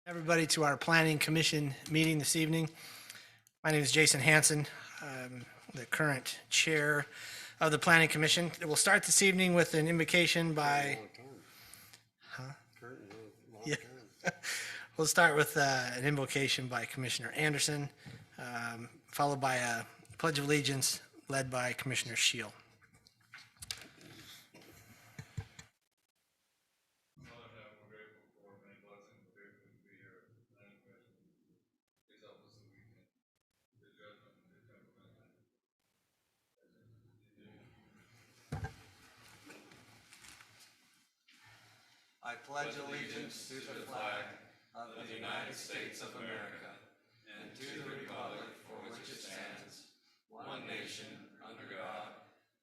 Everybody to our Planning Commission meeting this evening. My name is Jason Hansen. I'm the current chair of the Planning Commission. We'll start this evening with an invocation by... Yeah. We'll start with an invocation by Commissioner Anderson, followed by a Pledge of Allegiance led by Commissioner Shield. I pledge allegiance to the flag of the United States of America and to the republic for which it stands, one nation, under God,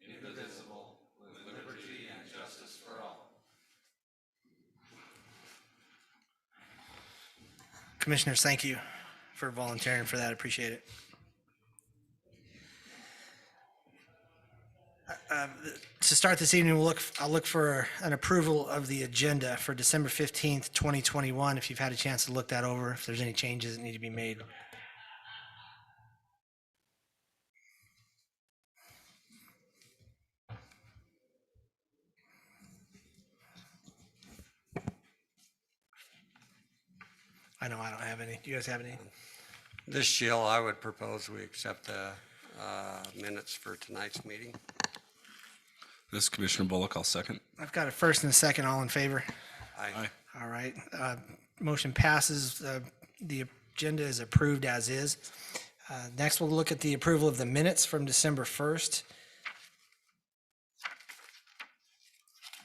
indivisible, with liberty and justice for all. Commissioners, thank you for volunteering for that. I appreciate it. To start this evening, I'll look for an approval of the agenda for December 15th, 2021, if you've had a chance to look that over, if there's any changes that need to be made. I know I don't have any. Do you guys have any? This Shield, I would propose we accept the minutes for tonight's meeting. This is Commissioner Bullock. I'll second. I've got a first and a second. All in favor? Aye. All right. Motion passes. The agenda is approved as is. Next, we'll look at the approval of the minutes from December 1st.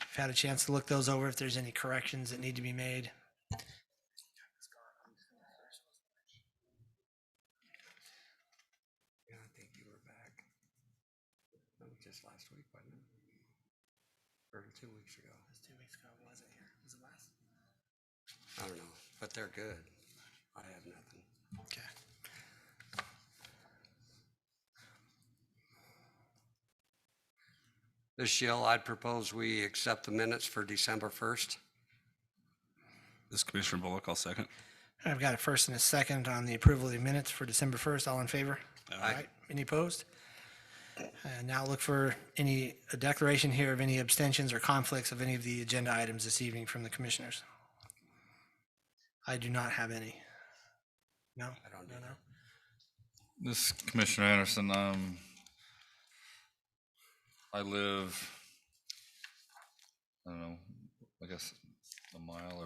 I've had a chance to look those over if there's any corrections that need to be made. Yeah, I think you were back. That was just last week, wasn't it? Or 2 weeks ago. It was 2 weeks ago. Was it here? Was it last? I don't know, but they're good. I have nothing. Okay. This Shield, I'd propose we accept the minutes for December 1st. This is Commissioner Bullock. I'll second. I've got a first and a second on the approval of the minutes for December 1st. All in favor? Aye. Any opposed? And now look for a declaration here of any abstentions or conflicts of any of the agenda items this evening from the commissioners. I do not have any. No? I don't No. This is Commissioner Anderson. I live, I don't know, I guess a mile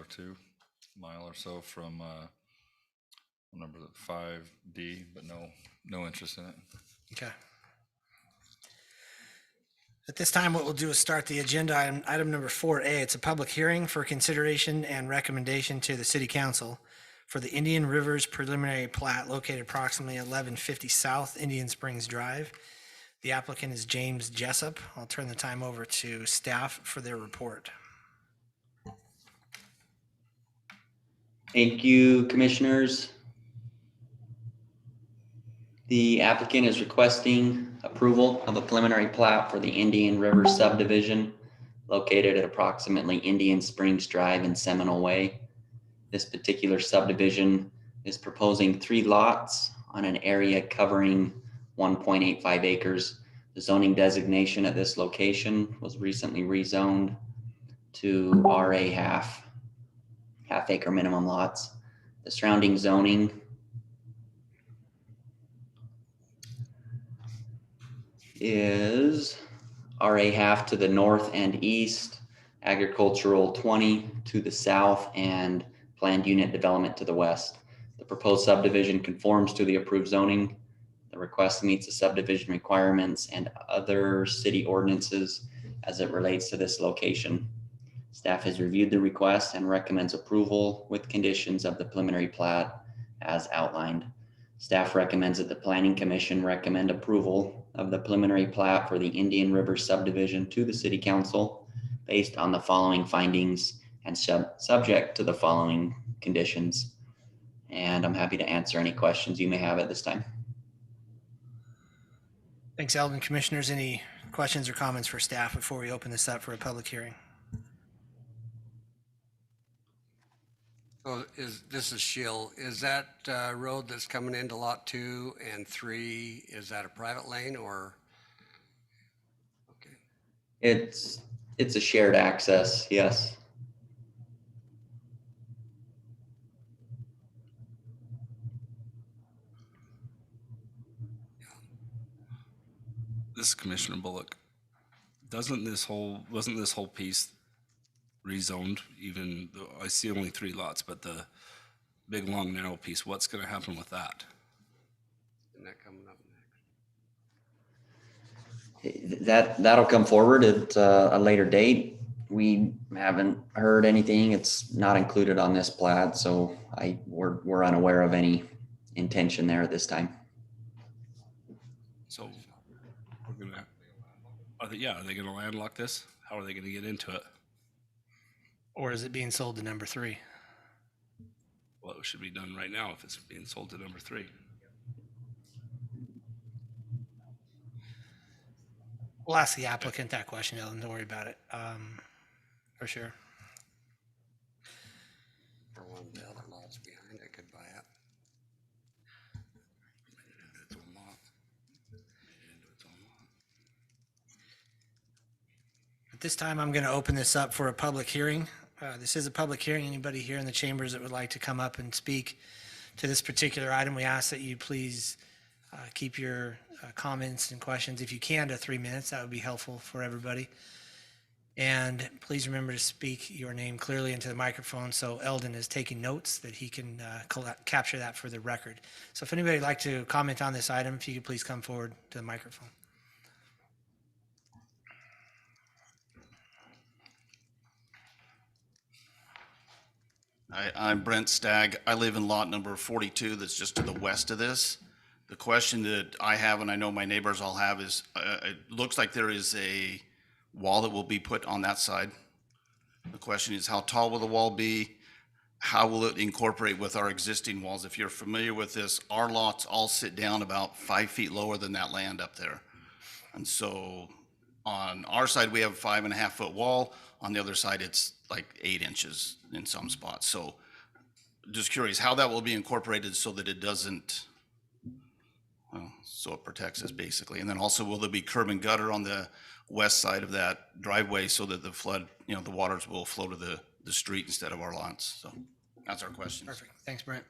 or so from number 5D, but no interest in it. Okay. At this time, what we'll do is start the agenda item number 4A. It's a public hearing for consideration and recommendation to the City Council for the Indian Rivers preliminary plat located approximately 1150 South Indian Springs Drive. The applicant is James Jessup. I'll turn the time over to staff for their report. Thank you, commissioners. The applicant is requesting approval of a preliminary plat for the Indian River subdivision located at approximately Indian Springs Drive and Seminole Way. This particular subdivision is proposing 3 lots on an area covering 1.85 acres. The zoning designation at this location was recently rezoned to RA half acre minimum lots. The surrounding zoning is RA half to the north and east, agricultural 20 to the south, and planned unit development to the west. The proposed subdivision conforms to the approved zoning. The request meets the subdivision requirements and other city ordinances as it relates to this location. Staff has reviewed the request and recommends approval with conditions of the preliminary plat as outlined. Staff recommends that the Planning Commission recommend approval of the preliminary plat for the Indian River subdivision to the City Council based on the following findings and subject to the following conditions. And I'm happy to answer any questions you may have at this time. Thanks, Eldon. Commissioners, any questions or comments for staff before we open this up for a public hearing? So this is Shill, is that road that's coming into Lot 2 and 3, is that a private lane or? Okay. It's a shared access, yes. This is Commissioner Bullock. Wasn't this whole piece rezoned? Even though I see only 3 lots, but the big, long, narrow piece, what's going to happen with that? Isn't that coming up next? That'll come forward at a later date. We haven't heard anything. It's not included on this plat, so we're unaware of any intention there at this time. So we're gonna, are they going to landlock this? How are they going to get into it? Or is it being sold to number 3? Well, it should be done right now if it's being sold to number 3. We'll ask the applicant that question, Ellen. Don't worry about it. For sure. Or one of the other lots behind it could buy it. At this time, I'm going to open this up for a public hearing. This is a public hearing. Anybody here in the chambers that would like to come up and speak to this particular item, we ask that you please keep your comments and questions, if you can, to 3 minutes. That would be helpful for everybody. And please remember to speak your name clearly into the microphone so Eldon is taking notes that he can capture that for the record. So if anybody would like to comment on this item, if you could please come forward to the microphone. I'm Brent Stagg. I live in lot number 42 that's just to the west of this. The question that I have, and I know my neighbors all have, is it looks like there is a wall that will be put on that side. The question is, how tall will the wall be? How will it incorporate with our existing walls? If you're familiar with this, our lots all sit down about 5 feet lower than that land up there. And so on our side, we have a 5.5 foot wall. On the other side, it's like 8 inches in some spots. So just curious how that will be incorporated so that it doesn't, well, so it protects us basically. And then also, will there be curb and gutter on the west side of that driveway so that the flood, the waters will flow to the street instead of our lots? So that's our question. Perfect. Thanks, Brent.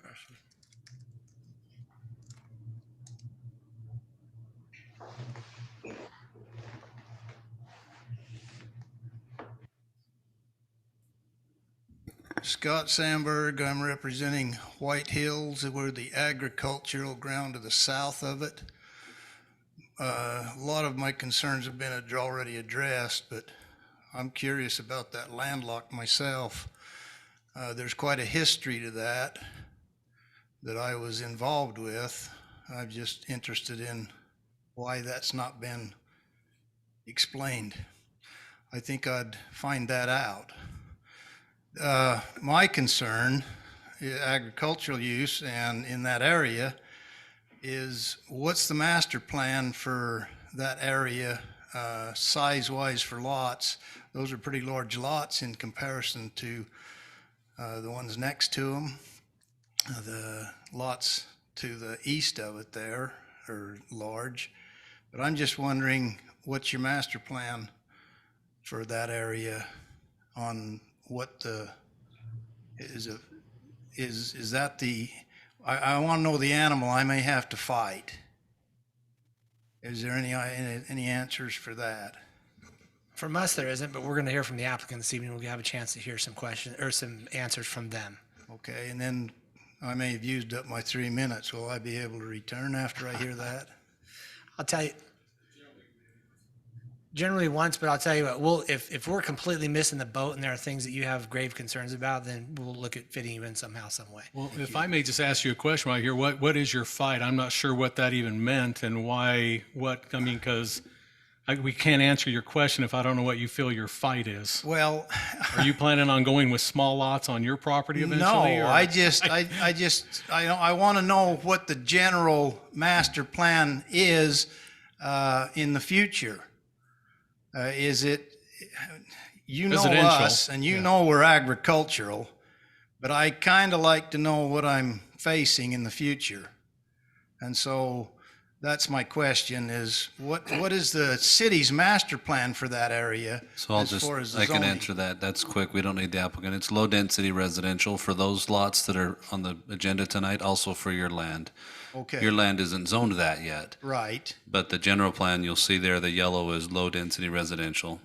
Scott Sandberg, I'm representing White Hills. We're the agricultural ground to the south of it. A lot of my concerns have been already addressed, but I'm curious about that landlocked myself. There's quite a history to that I was involved with. I'm just interested in why that's not been explained. I think I'd find that out. My concern, agricultural use and in that area, is what's the master plan for that area size-wise for lots? Those are pretty large lots in comparison to the ones next to them. The lots to the east of it there are large. But I'm just wondering, what's your master plan for that area on what the, is that the, I want to know the animal I may have to fight. Is there any answers for that? From us, there isn't, but we're going to hear from the applicant this evening. We'll have a chance to hear some questions or some answers from them. Okay, and then I may have used up my 3 minutes. Will I be able to return after I hear that? I'll tell you. Generally once, but I'll tell you what, if we're completely missing the boat and there are things that you have grave concerns about, then we'll look at fitting you in somehow, some way. Well, if I may just ask you a question right here, what is your fight? I'm not sure what that even meant and why, because we can't answer your question if I don't know what you feel your fight is. Well, Are you planning on going with small lots on your property eventually? no, or- I want to know what the general master plan is in the future. Is it, you know Residential. us and you know we're agricultural, but I kind of like to know what I'm facing in the future. And so that's my question is what is the city's master plan for that area? So I'll as just, far as the I can zoning? answer that. That's quick. We don't need the applicant. It's low-density residential for those lots that are on the agenda tonight, also for your land. Okay, Your land isn't zoned that yet, right. but the general plan, you'll see there, the yellow is low-density residential.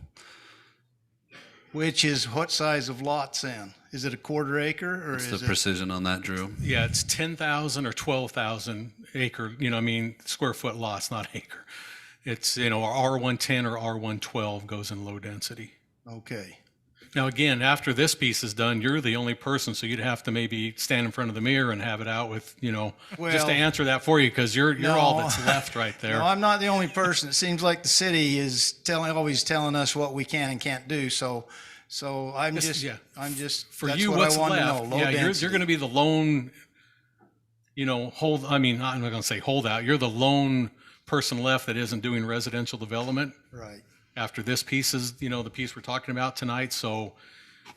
Which is what size of lots then? Is it a quarter acre or What's the is it? precision on that, Drew? Yeah, it's 10,000 or 12,000 acre, square foot lots, not acre. It's, R110 or R112 goes in low density. Okay, Now, again, after this piece is done, you're the only person, so you'd have to maybe stand in front of the mirror and have it out with, just Well, to answer that for you, because you're all no. that's left right there. no, I'm not the only person. It seems like the city is always telling us what we can and can't do. So I'm Just- just, yeah. For that's you, what what's I wanted left? to know. Low Yeah, density. you're going to be the lone, I'm not going to say holdout. You're the lone person left that isn't doing residential development. Right. After this piece is, the piece we're talking about tonight. So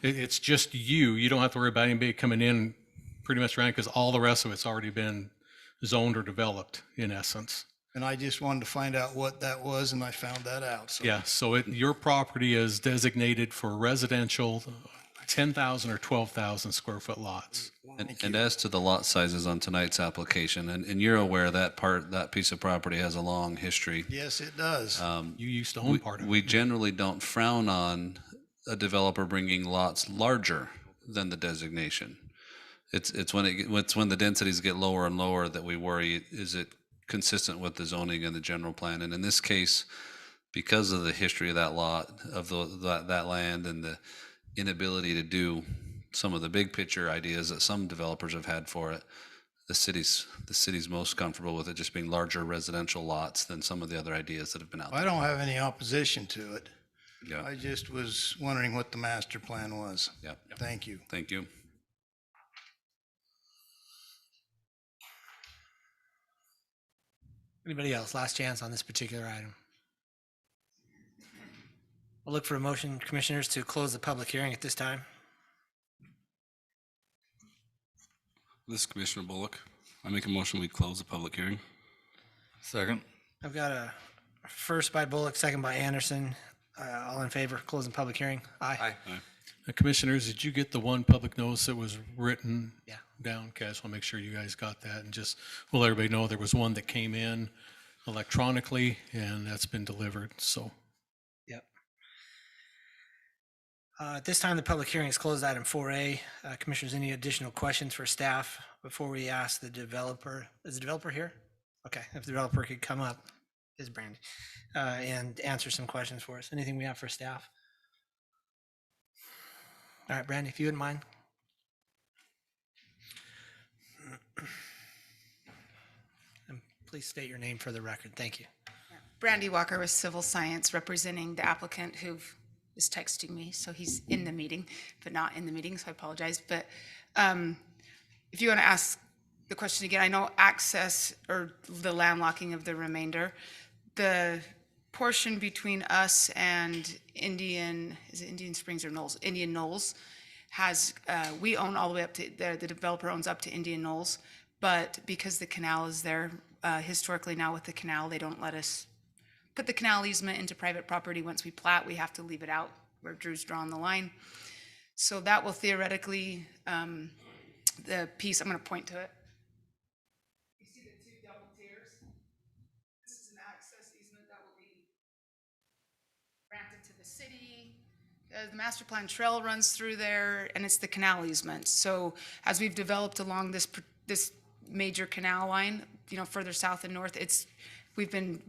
it's just you. You don't have to worry about anybody coming in pretty much around because all the rest of it's already been zoned or developed in essence. And I just wanted to find out what that was, and I found that out. So. Yeah, so your property is designated for residential 10,000 or 12,000 square foot lots. And as to the lot sizes on tonight's application, and you're aware that piece of property has a long history. Yes, it does. You used to own part of it. We generally don't frown on a developer bringing lots larger than the designation. It's when the densities get lower and lower that we worry, is it consistent with the zoning and the general plan? And in this case, because of the history of that lot, of that land and the inability to do some of the big picture ideas that some developers have had for it, the city's most comfortable with it just being larger residential lots than some of the other ideas that have been out I there. don't have any opposition to it. Yeah. I just was wondering what the master plan was. Yeah. Thank you. Thank you. Anybody else? Last chance on this particular item. I'll look for a motion, commissioners, to close the public hearing at this time. This is Commissioner Bullock. I make a motion, we close the public hearing. Second. I've got a first by Bullock, second by Anderson. All in favor, closing public hearing? Aye. Commissioners, did you get the one public notice that was written Yeah. down? Okay, I just want to make sure you guys got that and just let everybody know there was one that came in electronically and that's been delivered, so. Yep. At this time, the public hearing is closed. Item 4A. Commissioners, any additional questions for staff before we ask the developer? Is the developer here? Okay, if the developer could come up, is Brandy, and answer some questions for us. Anything we have for staff? All right, Brandy, if you wouldn't mind. And please state your name for the record. Thank you. Brandy Walker with Civil Science, representing the applicant who is texting me, so he's in the meeting, but not in the meeting, so I apologize. But if you want to ask the question again, I know access or the landlocking of the remainder, the portion between us and Indian Springs or Knolls? Indian Knolls has, we own all the way up to, the developer owns up to Indian Knolls, but because the canal is there, historically now with the canal, they don't let us put the canal easement into private property. Once we plat, we have to leave it out where Drew's drawn the line. So that will theoretically, the piece, I'm going to point to it. You see the two double tiers? This is an access easement that will be granted to the city. The master plan trail runs through there, and it's the canal easement. So as we've developed along this major canal line, further south and north, we've been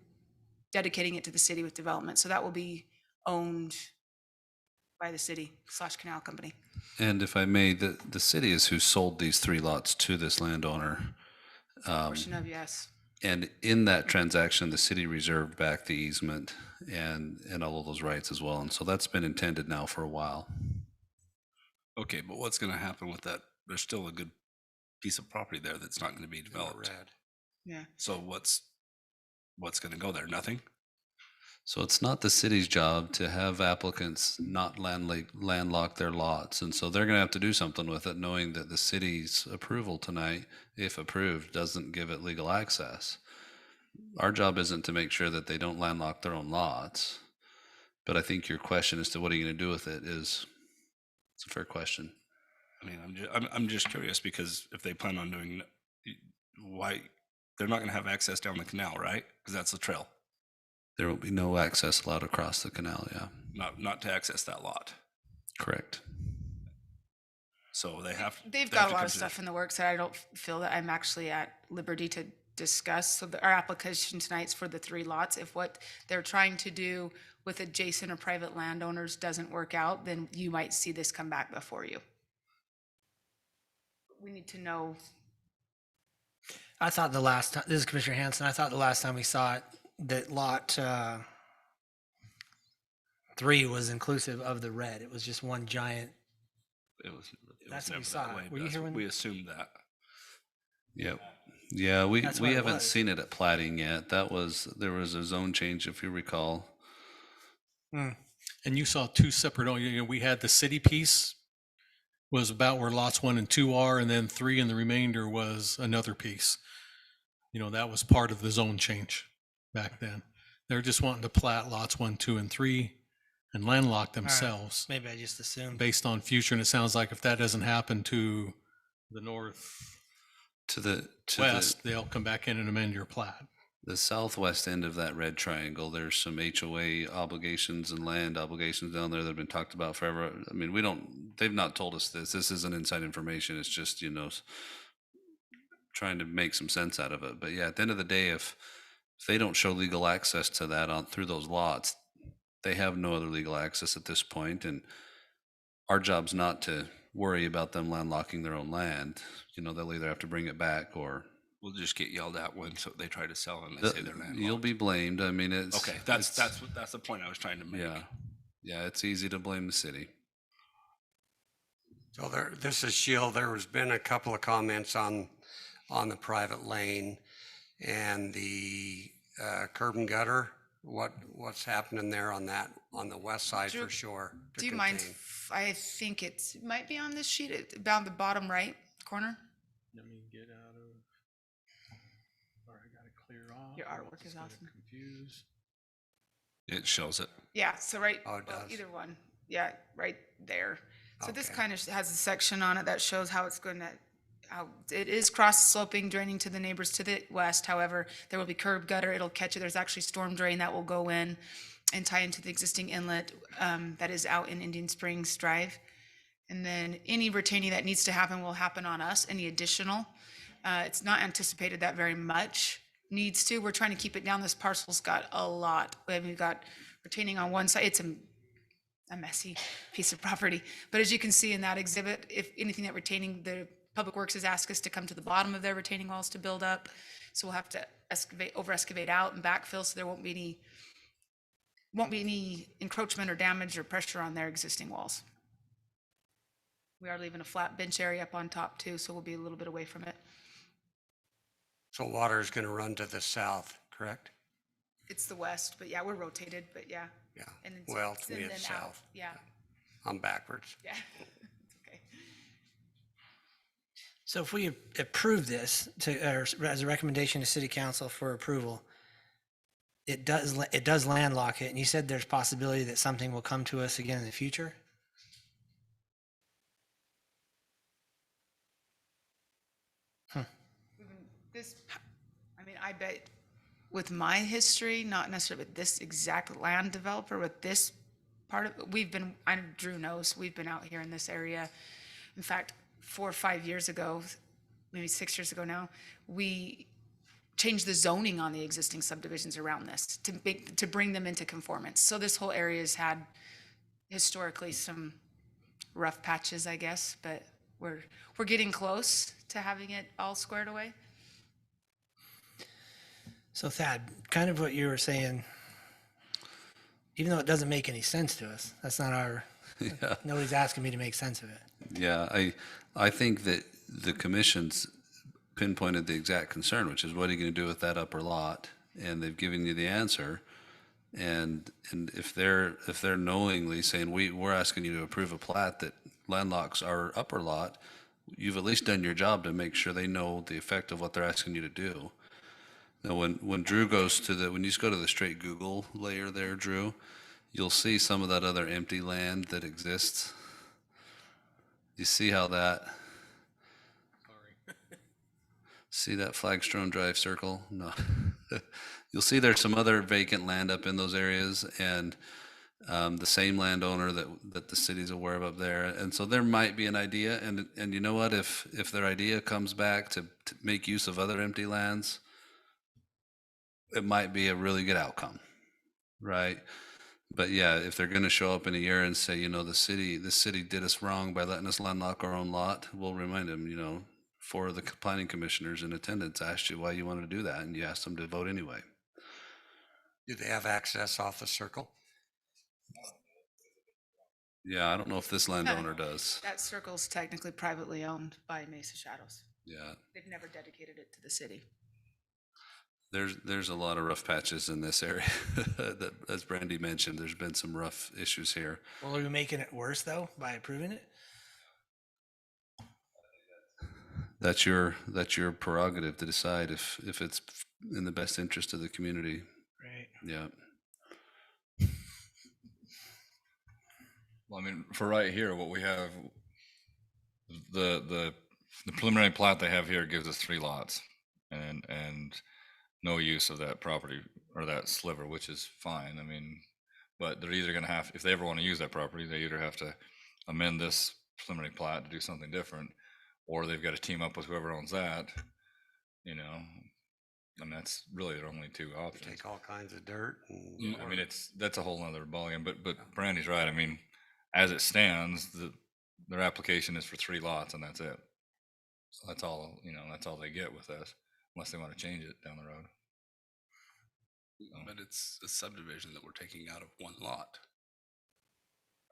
dedicating it to the city with development. So that will be owned by the city / canal company. And if I may, the city is who sold these 3 lots to this landowner. Portion of, yes. And in that transaction, the city reserved back the easement and all of those rights as well. And so that's been intended now for a while. Okay, but what's going to happen with that? There's still a good piece of property there that's not going to be developed. Yeah. So what's going to go there? Nothing? So it's not the city's job to have applicants not landlock their lots. And so they're going to have to do something with it, knowing that the city's approval tonight, if approved, doesn't give it legal access. Our job isn't to make sure that they don't landlock their own lots. But I think your question as to what are you going to do with it it's a fair question. I mean, I'm just curious because if they plan on doing, why, they're not gonna have access down the canal, right? Because that's the trail, There will be no access allowed across the canal, yeah. not to access that lot. Correct. So they have. They've they got have a to lot come of to- stuff in the works that I don't feel that I'm actually at liberty to discuss. So our application tonight's for the 3 lots. If what they're trying to do with adjacent or private landowners doesn't work out, then you might see this come back before you. We need to know. I thought the last time, this is Commissioner Hanson, I thought the last time we saw it, that lot 3 was inclusive of the red. It was just one giant. It was That's what we never saw. that way, Were but you that's here what when- we assumed that. Yep. Yeah, we That's what it haven't was. seen it at plating yet. There was a zone change, if you recall. And you saw 2 separate, we had the city piece was about where lots 1 and 2 are, and then 3 and the remainder was another piece. That was part of the zone change back then. They're just wanting to plat lots 1, 2, and 3 and landlock themselves Maybe I just assumed. based on future. And it sounds like if that doesn't happen to the northwest, To the they'll come back in and amend your plat. the southwest end of that red triangle, there's some HOA obligations and land obligations down there that have been talked about forever. I mean, they've not told us this. This isn't inside information. It's just, trying to make some sense out of it. But yeah, at the end of the day, if they don't show legal access to that through those lots, they have no other legal access at this point. And our job's not to worry about them landlocking their own land. They'll either have to bring it back or We'll just get yelled at when they try to sell and they say they're landlocked. you'll be blamed. I mean, it's Okay, that's the point I was trying to make. yeah. It's easy to blame the city. So this is Sheil. There has been a couple of comments on the private lane and the curb and gutter. What's happening there on the west side Drew, for sure? to Do you mind? contain? I think it might be on this sheet, about the bottom right corner. Let me get out of. Or I gotta clear off. Your or artwork it's is gonna awesome. confuse. It shows it. Yeah, so right, Oh, it well, does. either one. Yeah, right there. So this Okay. kind of has a section on it that shows how it's going to, how it is cross sloping, draining to the neighbors to the west. However, there will be curb gutter. It'll catch it. There's actually storm drain that will go in and tie into the existing inlet that is out in Indian Springs Drive. And then any retaining that needs to happen will happen on us, any additional. It's not anticipated that very much needs to. We're trying to keep it down. This parcel's got a lot. We've got retaining on one side. It's a messy piece of property. But as you can see in that exhibit, if anything that retaining, the Public Works has asked us to come to the bottom of their retaining walls to build up. So we'll have to over excavate out and backfill, so there won't be any encroachment or damage or pressure on their existing walls. We are leaving a flat bench area up on top too, so we'll be a little bit away from it. So water is going to run to the south, correct? It's the west, but yeah, we're rotated, but yeah. Yeah. And then Well, and to me, then it's out. south. Yeah, I'm backwards. yeah. It's okay. So if we approve this or as a recommendation to city council for approval, it does landlock it. And you said there's possibility that something will come to us again in the future? I bet with my history, not necessarily with this exact land developer, with this part of it, Drew knows, we've been out here in this area. In fact, 4 or 5 years ago, maybe 6 years ago now, we changed the zoning on the existing subdivisions around this to bring them into conformance. So this whole area has had historically some rough patches, I guess, but we're getting close to having it all squared away. So Thad, kind of what you were saying, even though it doesn't make any sense to us, that's not our, Yeah. nobody's asking me to make sense of it. Yeah, I think that the commission's pinpointed the exact concern, which is what are you going to do with that upper lot? And they've given you the answer. And if they're knowingly saying, we're asking you to approve a plat that landlocks our upper lot, you've at least done your job to make sure they know the effect of what they're asking you to do. Now, when Drew goes when you just go to the straight Google layer there, Drew, you'll see some of that other empty land that exists. You see how that, see that Flagstone Drive circle? No. You'll see there's some other vacant land up in those areas, and the same landowner that the city's aware of up there. And so there might be an idea, and you know what, if their idea comes back to make use of other empty lands, it might be a really good outcome, right? But yeah, if they're gonna show up in a year and say, the city did us wrong by letting us landlock our own lot, we'll remind them, four of the planning commissioners in attendance asked you why you wanted to do that, and you asked them to vote anyway. Do they have access off the circle? Yeah, I don't know if this landowner does. That circle's technically privately owned by Mesa Shadows. Yeah, They've never dedicated it to the city. there's a lot of rough patches in this area. That, as Brandy mentioned, there's been some rough issues here. Well, are we making it worse though by approving it? That's your prerogative to decide if it's in the best interest of the community. Right. Yeah. Well, I mean, for right here, what we have, the preliminary plat they have here gives us 3 lots and no use of that property or that sliver, which is fine. I mean, but they're either gonna have, if they ever want to use that property, they either have to amend this preliminary plat to do something different, or they've got to team up with whoever owns that, and that's really their only 2 options. Take all kinds of dirt and. I mean, that's a whole nother ballgame, but Brandy's right. I mean, as it stands, their application is for 3 lots and that's it. So that's all, that's all they get with this, unless they want to change it down the road. But it's a subdivision that we're taking out of one lot,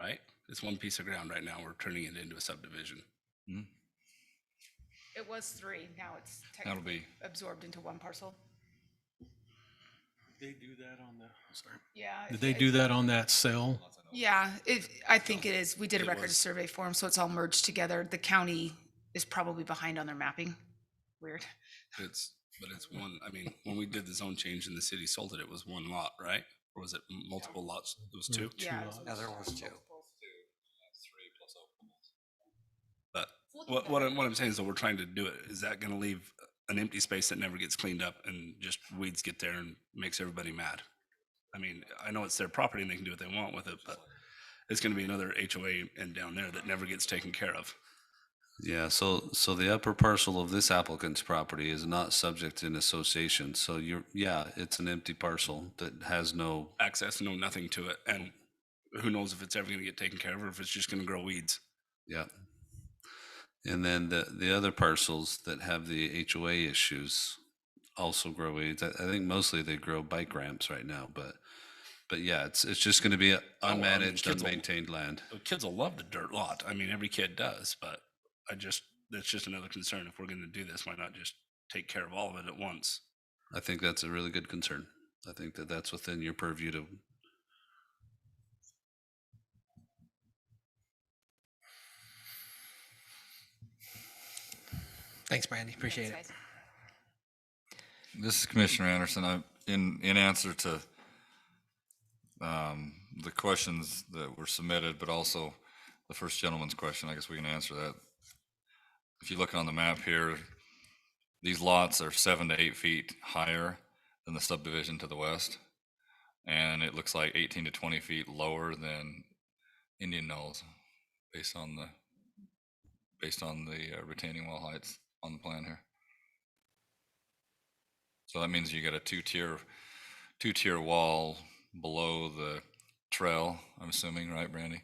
right? It's one piece of ground right now. We're turning it into a subdivision. Mhm. It was 3, now it's That'll technically be, absorbed into one parcel. Did they do that on the, sorry. Yeah. Did they do that on that cell? Yeah, I think it is. We did a It record was- survey for them, so it's all merged together. The county is probably behind on their mapping. Weird. But it's one, I mean, when we did the zone change and the city sold it, it was one lot, right? Or was it multiple lots? It was 2? Yeah. Yeah, there was 2. But what I'm saying is that we're trying to do it. Is that gonna leave an empty space that never gets cleaned up and just weeds get there and makes everybody mad? I mean, I know it's their property and they can do what they want with it, but it's gonna be another HOA and down there that never gets taken care of. Yeah, so the upper parcel of this applicant's property is not subject to an association, so it's an empty parcel that has no, Access, no nothing to it, and who knows if it's ever gonna get taken care of or if it's just gonna grow weeds. yeah. And then the other parcels that have the HOA issues also grow weeds. I think mostly they grow bike ramps right now, but yeah, it's just gonna be unmanaged, kids will- unmaintained land. The kids will love the dirt lot. I mean, every kid does, but that's just another concern. If we're gonna do this, why not just take care of all of it at once? I think that's a really good concern. I think that's within your purview to. Thanks, Brandy. Appreciate it. Thanks, guys. this is Commissioner Anderson. In answer to the questions that were submitted, but also the first gentleman's question, I guess we can answer that. If you look on the map here, these lots are 7 to 8 feet higher than the subdivision to the west. And it looks like 18 to 20 feet lower than Indian Knolls based on the retaining wall heights on the plan here. So that means you got a two-tier wall below the trail, I'm assuming, right, Brandy?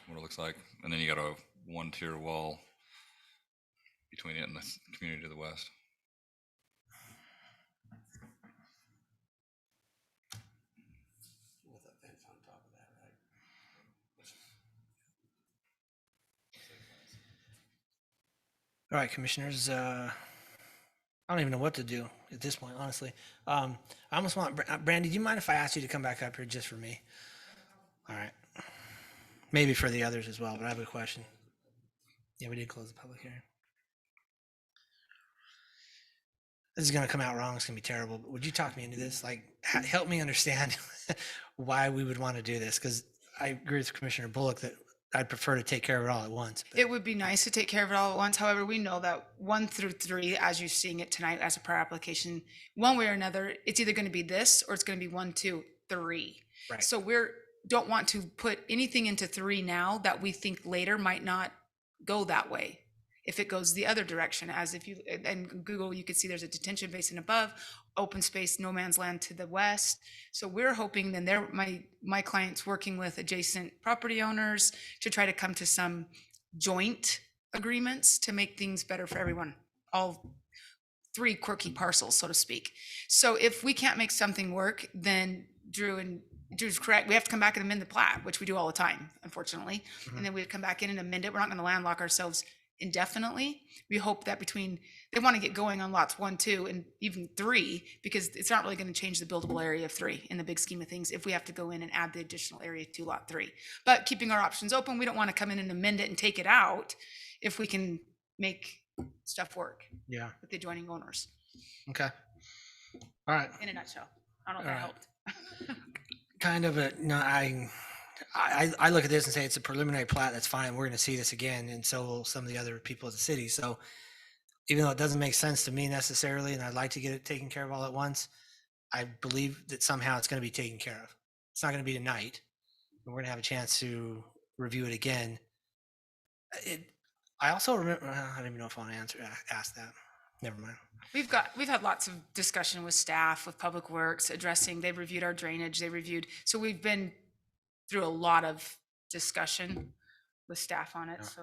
What it looks like. And then you got a 1-tier wall between it and the community to the west. With a fence on top of that, right? All right, commissioners, I don't even know what to do at this point, honestly. I almost want, Brandy, do you mind if I ask you to come back up here just for me? All right. Maybe for the others as well, but I have a question. Yeah, we did close the public hearing. This is going to come out wrong. It's going to be terrible. But would you talk me into this? Like, help me understand why we would want to do this. Because I agree with Commissioner Bullock that I'd prefer to take care of it all at once. But It would be nice to take care of it all at once. However, we know that 1 through 3, as you're seeing it tonight as a prior application, one way or another, it's either going to be this or it's going to be 1, 2, 3. Right. So don't want to put anything into 3 now that we think later might not go that way. If it goes the other direction, as if you, and Google, you could see there's a detention basin above, open space, no man's land to the west. So we're hoping then my client's working with adjacent property owners to try to come to some joint agreements to make things better for everyone, all 3 quirky parcels, so to speak. So if we can't make something work, then Drew's correct. We have to come back and amend the plat, which we do all the time, unfortunately. And then we come back in and amend it. We're not going to landlock ourselves indefinitely. We hope that they want to get going on lots 1, 2, and even 3, because it's not really going to change the buildable area of 3 in the big scheme of things if we have to go in and add the additional area to lot 3. But keeping our options open, we don't want to come in and amend it and take it out if we can make stuff work yeah. with the adjoining owners. Okay. All right. In a nutshell. I don't know if that helped. Kind of no, I look at this and say it's a preliminary plat. That's fine. We're going to see this again, and so will some of the other people of the city. So even though it doesn't make sense to me necessarily, and I'd like to get it taken care of all at once, I believe that somehow it's going to be taken care of. It's not going to be tonight. We're going to have a chance to review it again. I also remember. I don't even know if I want to ask that. Never mind. We've had lots of discussion with staff, with Public Works, they've reviewed our drainage, so we've been through a lot of discussion with staff on it. So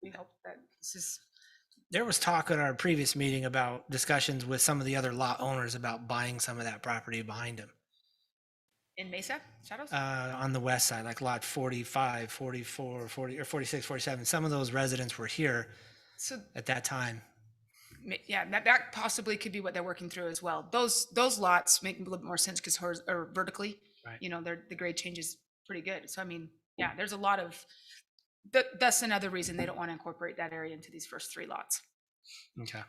we hope that this is. There was talk at our previous meeting about discussions with some of the other lot owners about buying some of that property behind them. In Mesa, Shadows? On the west side, like lot 45, 44, 40, or 46, 47. Some of those residents were here So at that time. yeah, that possibly could be what they're working through as well. Those lots make a little bit more sense because vertically, Right. The grade changes pretty good. So I mean, yeah, there's a lot of that's another reason they don't want to incorporate that area into these first 3 lots. Okay.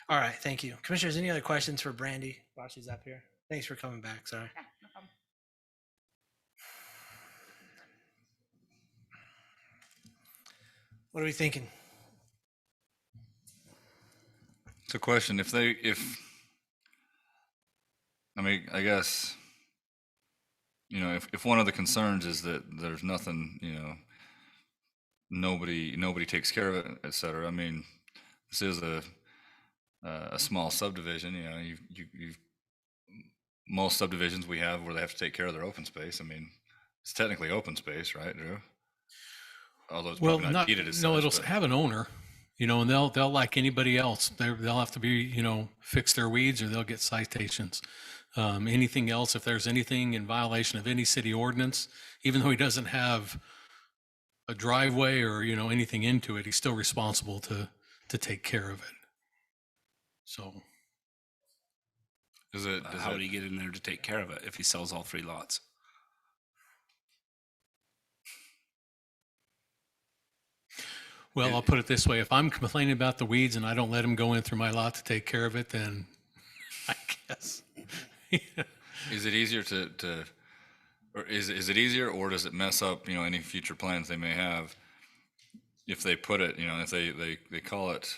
All right. Thank you. Commissioners, any other questions for Brandy while she's up here? Thanks for coming back. Sorry. Yeah, no problem. What are we thinking? It's a question. I mean, I guess, if one of the concerns is that there's nothing, nobody takes care of it, et cetera. I mean, this is a small subdivision, most subdivisions we have where they have to take care of their open space. I mean, it's technically open space, right, Drew? Although it's probably not deeded as no, such, it'll but- have an owner, and they'll like anybody else. They'll have to be, fix their weeds or they'll get citations. Anything else, if there's anything in violation of any city ordinance, even though he doesn't have a driveway or, anything into it, he's still responsible to take care of it. So. How would he get in there to take care of it if he sells all 3 lots? Well, I'll put it this way. If I'm complaining about the weeds and I don't let him go in through my lot to take care of it, then I guess. Is it easier or is it easier, or does it mess up, any future plans they may have if they put it, if they call it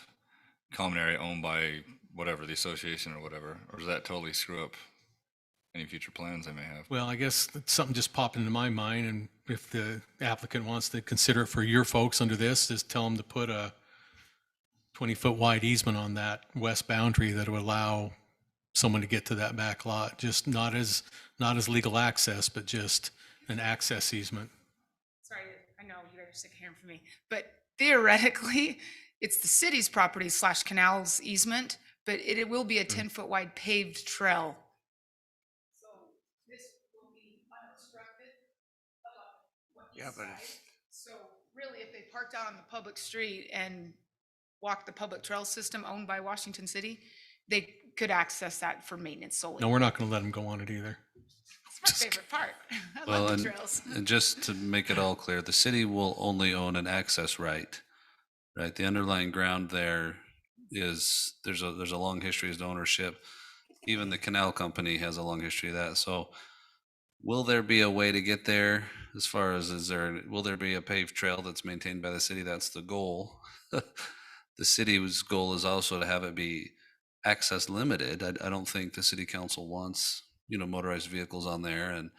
common area owned by whatever, the association or whatever, or does that totally screw up any future plans they may have? Well, I guess something just popped into my mind, and if the applicant wants to consider it for your folks under this, just tell them to put a 20-foot wide easement on that west boundary that would allow someone to get to that back lot, just not as legal access, but just an access easement. Sorry, I know you guys are sick of hearing from me, but theoretically, it's the city's property / canal's easement, but it will be a 10-foot wide paved trail. So this will be unobstructed about Yeah, but So really, if they parked out on the public street and walked the public trail system owned by Washington City, they could access that for maintenance solely. No, we're not going to let them go on it either. It's my favorite part. I Well, love the trails. and just to make it all clear, the city will only own an access right, right? The underlying ground there is, there's a long history as to ownership. Even the canal company has a long history of that. So will there be a way to get there as far as, will there be a paved trail that's maintained by the city? That's the goal. The city's goal is also to have it be access limited. I don't think the city council wants, motorized vehicles on there, and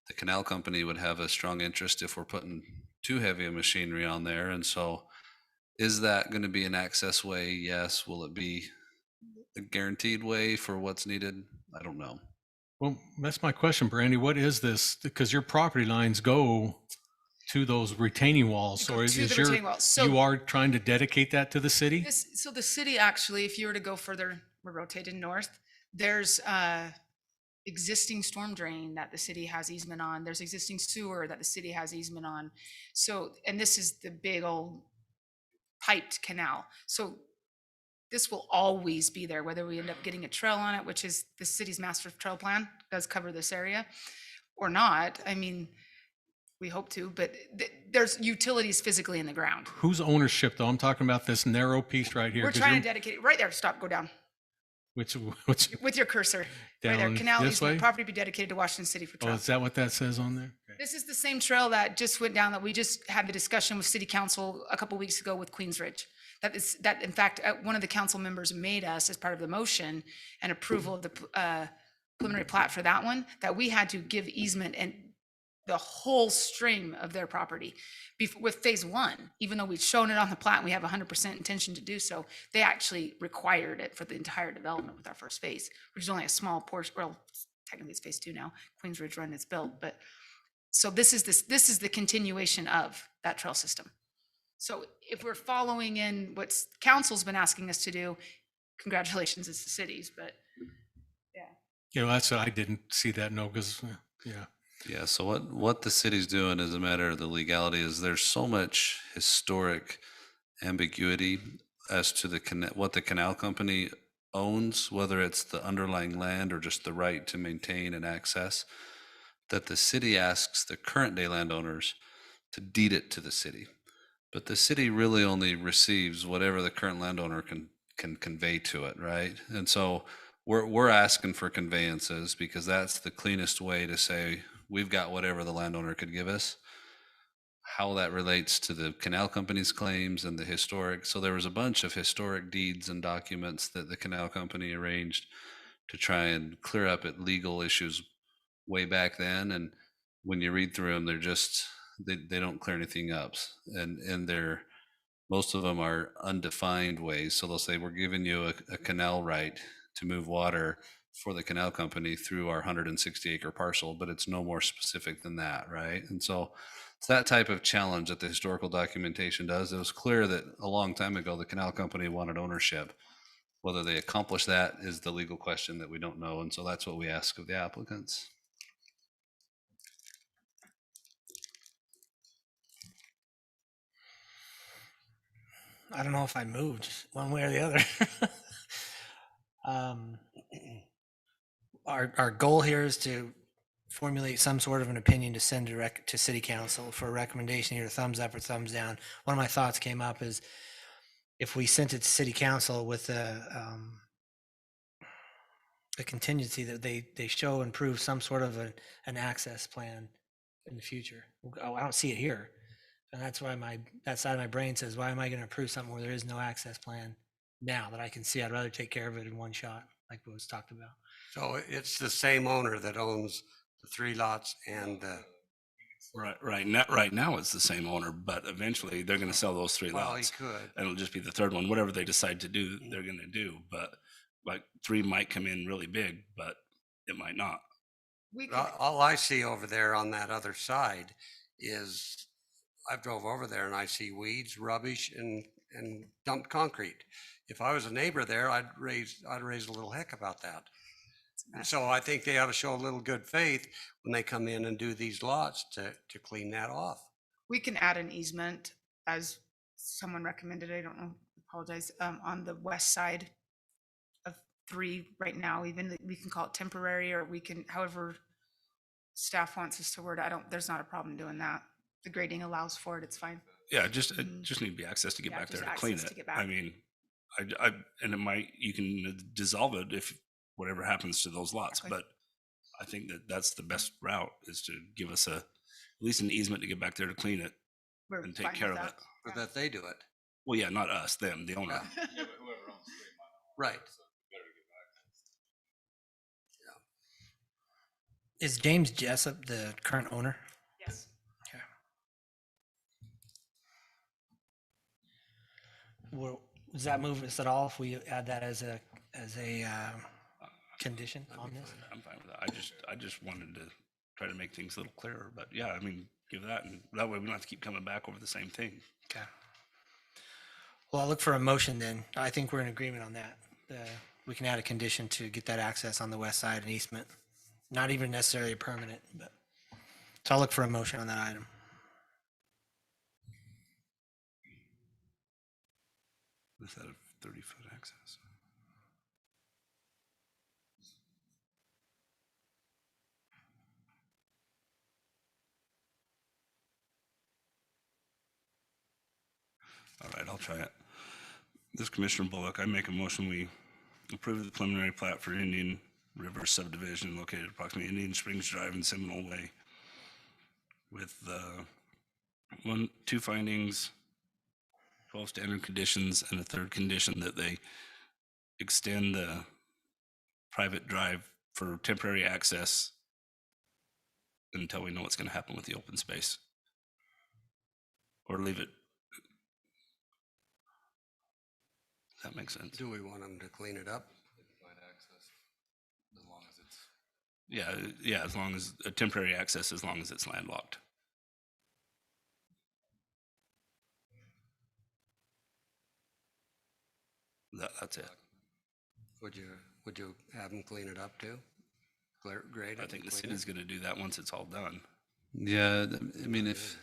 the canal company would have a strong interest if we're putting too heavy a machinery on there. And so is that going to be an access way? Yes. Will it be a guaranteed way for what's needed? I don't know. Well, that's my question, Brandy. What is this? Because your property lines go to those retaining walls. Go So to is the your, retaining walls. So- you are trying to dedicate that to the city? So the city actually, if you were to go further, we're rotated north, there's existing storm drain that the city has easement on. There's existing sewer that the city has easement on. So, and this is the big old piped canal. So this will always be there, whether we end up getting a trail on it, which is the city's master trail plan does cover this area, or not. I mean, we hope to, but there's utilities physically in the ground. Whose ownership though? I'm talking about this narrow piece right here. We're 'cause trying to you're- dedicate it right there. Stop, go down Which, with your cursor. Right there. down Canal this easement way? property be dedicated to Washington City for Oh, trails. is that what that says on there? Okay. This is the same trail that just went down that we just had the discussion with city council a couple weeks ago with Queens Ridge. That in fact, one of the council members made us as part of the motion and approval of the preliminary plat for that one, that we had to give easement and the whole stream of their property with phase one, even though we've shown it on the plat and we have 100% intention to do so, they actually required it for the entire development with our first phase, which is only a small portion. Well, technically it's phase two now. Queens Ridge Run is built, but so this is the continuation of that trail system. So if we're following in what council's been asking us to do, congratulations, it's the cities, but That's what I didn't see that. No, because, yeah. Yeah, so what the city's doing as a matter of the legality is there's so much historic ambiguity as to what the canal company owns, whether it's the underlying land or just the right to maintain and access, that the city asks the current day landowners to deed it to the city. But the city really only receives whatever the current landowner can convey to it, right? And so we're asking for conveyances because that's the cleanest way to say we've got whatever the landowner could give us. How that relates to the canal company's claims and the historic. So there was a bunch of historic deeds and documents that the canal company arranged to try and clear up at legal issues way back then. And when you read through them, they're just, they don't clear anything up. And they're, most of them are undefined ways. So they'll say, we're giving you a canal right to move water for the canal company through our 160 acre parcel, but it's no more specific than that, right? And so it's that type of challenge that the historical documentation does. It was clear that a long time ago, the canal company wanted ownership. Whether they accomplish that is the legal question that we don't know. And so that's what we ask of the applicants. I don't know if I moved one way or the other. Our goal here is to formulate some sort of an opinion to send to city council for a recommendation, either thumbs up or thumbs down. One of my thoughts came up is if we sent it to city council with a contingency that they show and prove some sort of an access plan in the future. Oh, I don't see it here. And that's why that side of my brain says, why am I going to approve something where there is no access plan now that I can see? I'd rather take care of it in one shot, like what was talked about. So it's the same owner that owns the 3 lots and the, Right now it's the same owner, but eventually they're going to sell those 3 well, he lots. could. And it'll just be the third one, whatever they decide to do, they're going to do. But like 3 might come in really big, but it might not. we could, All I see over there on that other side is, I've drove over there and I see weeds, rubbish, and dumped concrete. If I was a neighbor there, I'd raise a little heck about that. So I think they ought to show a little good faith when they come in and do these lots to clean that off. we can add an easement as someone recommended, I don't know, apologize, on the west side of 3 right now, even we can call it temporary, or we can, however staff wants us to word it. There's not a problem doing that. The grading allows for it, it's fine. Yeah, it just need to be access to get Yeah, back there just to clean access it. to get back. I mean, and it might, you can dissolve it if whatever happens to those lots, Exactly. but I think that that's the best route, is to give us at least an easement to get back there to clean it We're and take fine care with of that. it. Or that they do it. Well, yeah, not us, them, the owner. Right. Is James Jessup the current owner? Yes. Okay. Well, does that move us at all if we add that as a condition on this? I'm fine with that. I just wanted to try to make things a little clearer, but yeah, I mean, give that, and that way we don't have to keep coming back over the same thing. Okay. Well, I'll look for a motion then. I think we're in agreement on that. We can add a condition to get that access on the west side and easement. Not even necessarily permanent, but, so I'll look for a motion on that item. Is that a 30-foot access? All right, I'll try it. This Commissioner Bullock, I make a motion, we approve the preliminary plat for Indian River Subdivision located approximately Indian Springs Drive and Seminole Way with 2 findings, 12 standard conditions, and a 3rd condition that they extend the private drive for temporary access until we know what's going to happen with the open space. Or leave it. Does that make sense? Do we want them to clean it up? Yeah, as long as a temporary access, as long as it's landlocked. That's it. Would you have them clean it up too? Grade it? I think the and clean city's it? going to do that once it's all done. Yeah, I mean, if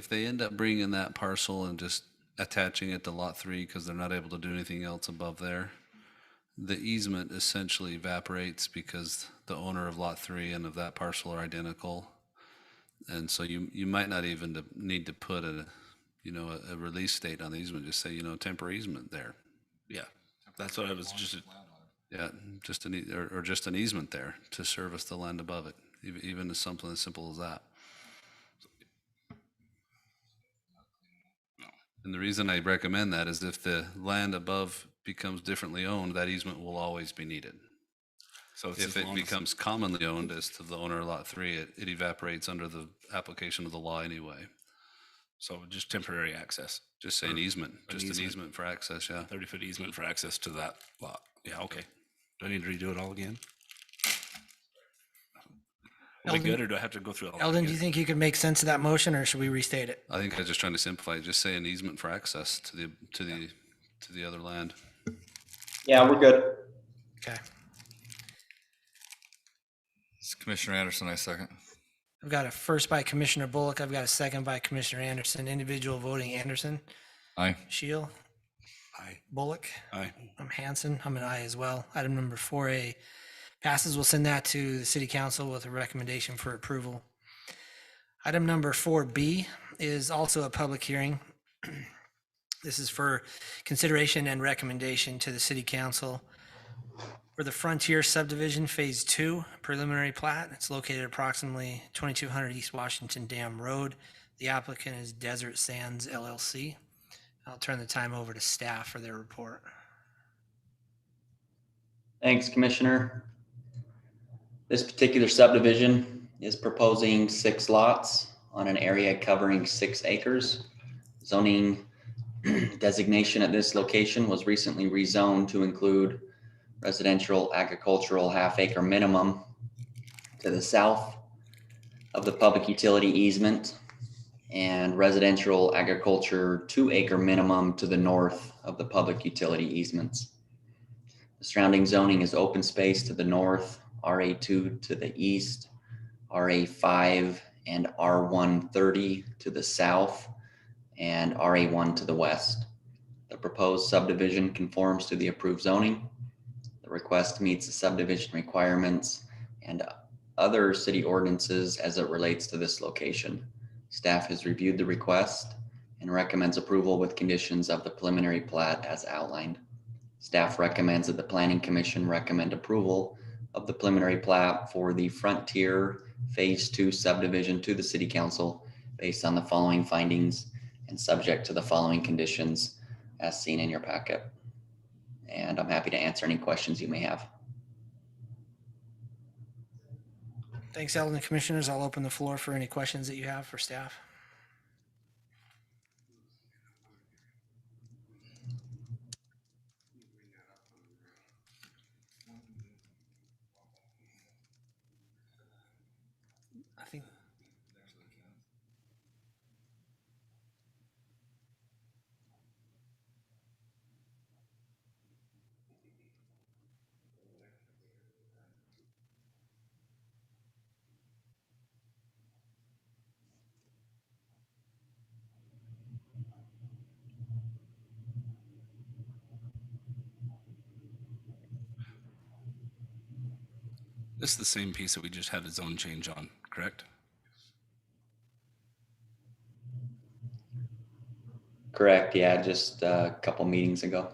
they end up bringing that parcel and just attaching it to lot 3 because they're not able to do anything else above there, the easement essentially evaporates because the owner of lot 3 and of that parcel are identical. And so you might not even need to put a release date on the easement, just say, temporary easement there. Yeah, that's what I was just. Yeah, just an easement there to service the land above it, even as something as simple as that. And the reason I recommend that is if the land above becomes differently owned, that easement will always be needed. So it's If as it long as- becomes commonly owned as to the owner of lot 3, it evaporates under the application of the law anyway. So just temporary access, Just say an easement, just an easement. easement for access, yeah. 30-foot easement for access to that lot. Yeah, okay. Do I need to redo it all again? Are we Eldon- good, or do I have to go through it all? Eldon, do you again? think you could make sense of that motion, or should we restate it? I think I was just trying to simplify it, just say an easement for access to the other land. Yeah, we're good. Okay. It's Commissioner Anderson, I second. I've got a first by Commissioner Bullock. I've got a second by Commissioner Anderson. Individual voting: Anderson, Aye. Shield, Aye. Bullock. Aye. I'm Hanson. I'm an aye as well. Item number 4A passes. We'll send that to the city council with a recommendation for approval. Item number 4B is also a public hearing. This is for consideration and recommendation to the city council for the Frontier Subdivision Phase 2 preliminary plat. It's located approximately 2200 East Washington Dam Road. The applicant is Desert Sands LLC. I'll turn the time over to staff for their report. Thanks, Commissioner. This particular subdivision is proposing 6 lots on an area covering 6 acres. Zoning designation at this location was recently rezoned to include residential agricultural half-acre minimum to the south of the public utility easement and residential agriculture 2-acre minimum to the north of the public utility easements. The surrounding zoning is open space to the north, RA2 to the east, RA5 and R130 to the south, and RA1 to the west. The proposed subdivision conforms to the approved zoning The request meets the subdivision requirements and other city ordinances as it relates to this location. Staff has reviewed the request and recommends approval with conditions of the preliminary plat as outlined. Staff recommends that the Planning Commission recommend approval of the preliminary plat for the Frontier Phase 2 subdivision to the City Council based on the following findings and subject to the following conditions as seen in your packet. And I'm happy to answer any questions you may have. Thanks, Eldon. Commissioners, I'll open the floor for any questions that you have for staff. I think This is the same piece that we just had a zone change on, correct? Correct, yeah, just a couple meetings ago.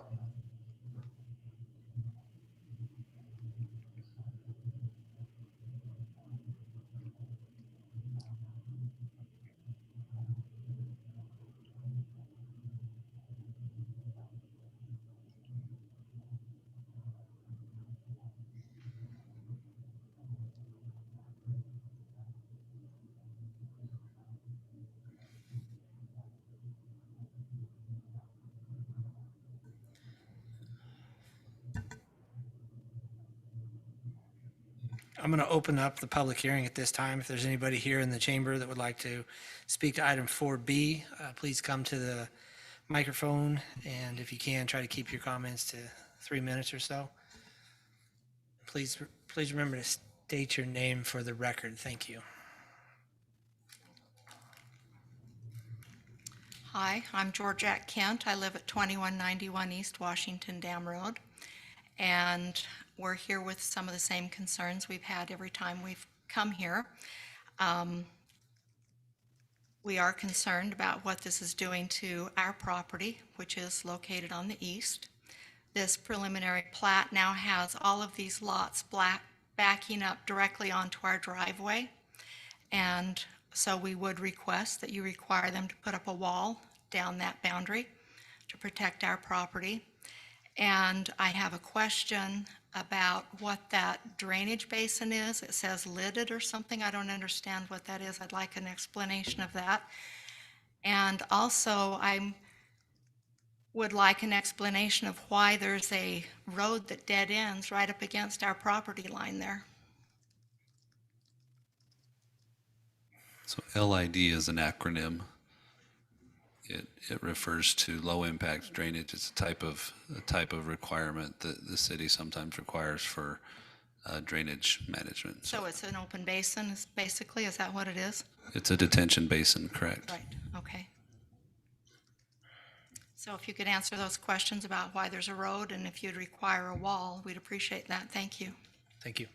I'm going to open up the public hearing at this time. If there's anybody here in the chamber that would like to speak to item 4B, please come to the microphone. And if you can, try to keep your comments to 3 minutes or so. Please remember to state your name for the record. Thank you. Hi, I'm Georgette Kent. I live at 2191 East Washington Dam Road. And we're here with some of the same concerns we've had every time we've come here. We are concerned about what this is doing to our property, which is located on the east. This preliminary plat now has all of these lots backing up directly onto our driveway. And so we would request that you require them to put up a wall down that boundary to protect our property. And I have a question about what that drainage basin is. It says lidded or something. I don't understand what that is. I'd like an explanation of that. And also, I would like an explanation of why there's a road that dead ends right up against our property line there. So LID is an acronym. It refers to low impact drainage. It's a type of requirement that the city sometimes requires for drainage management. So it's an open basin, is that what it is? It's a detention basin, correct? Right, okay. So if you could answer those questions about why there's a road and if you'd require a wall, we'd appreciate that. Thank you. Thank you.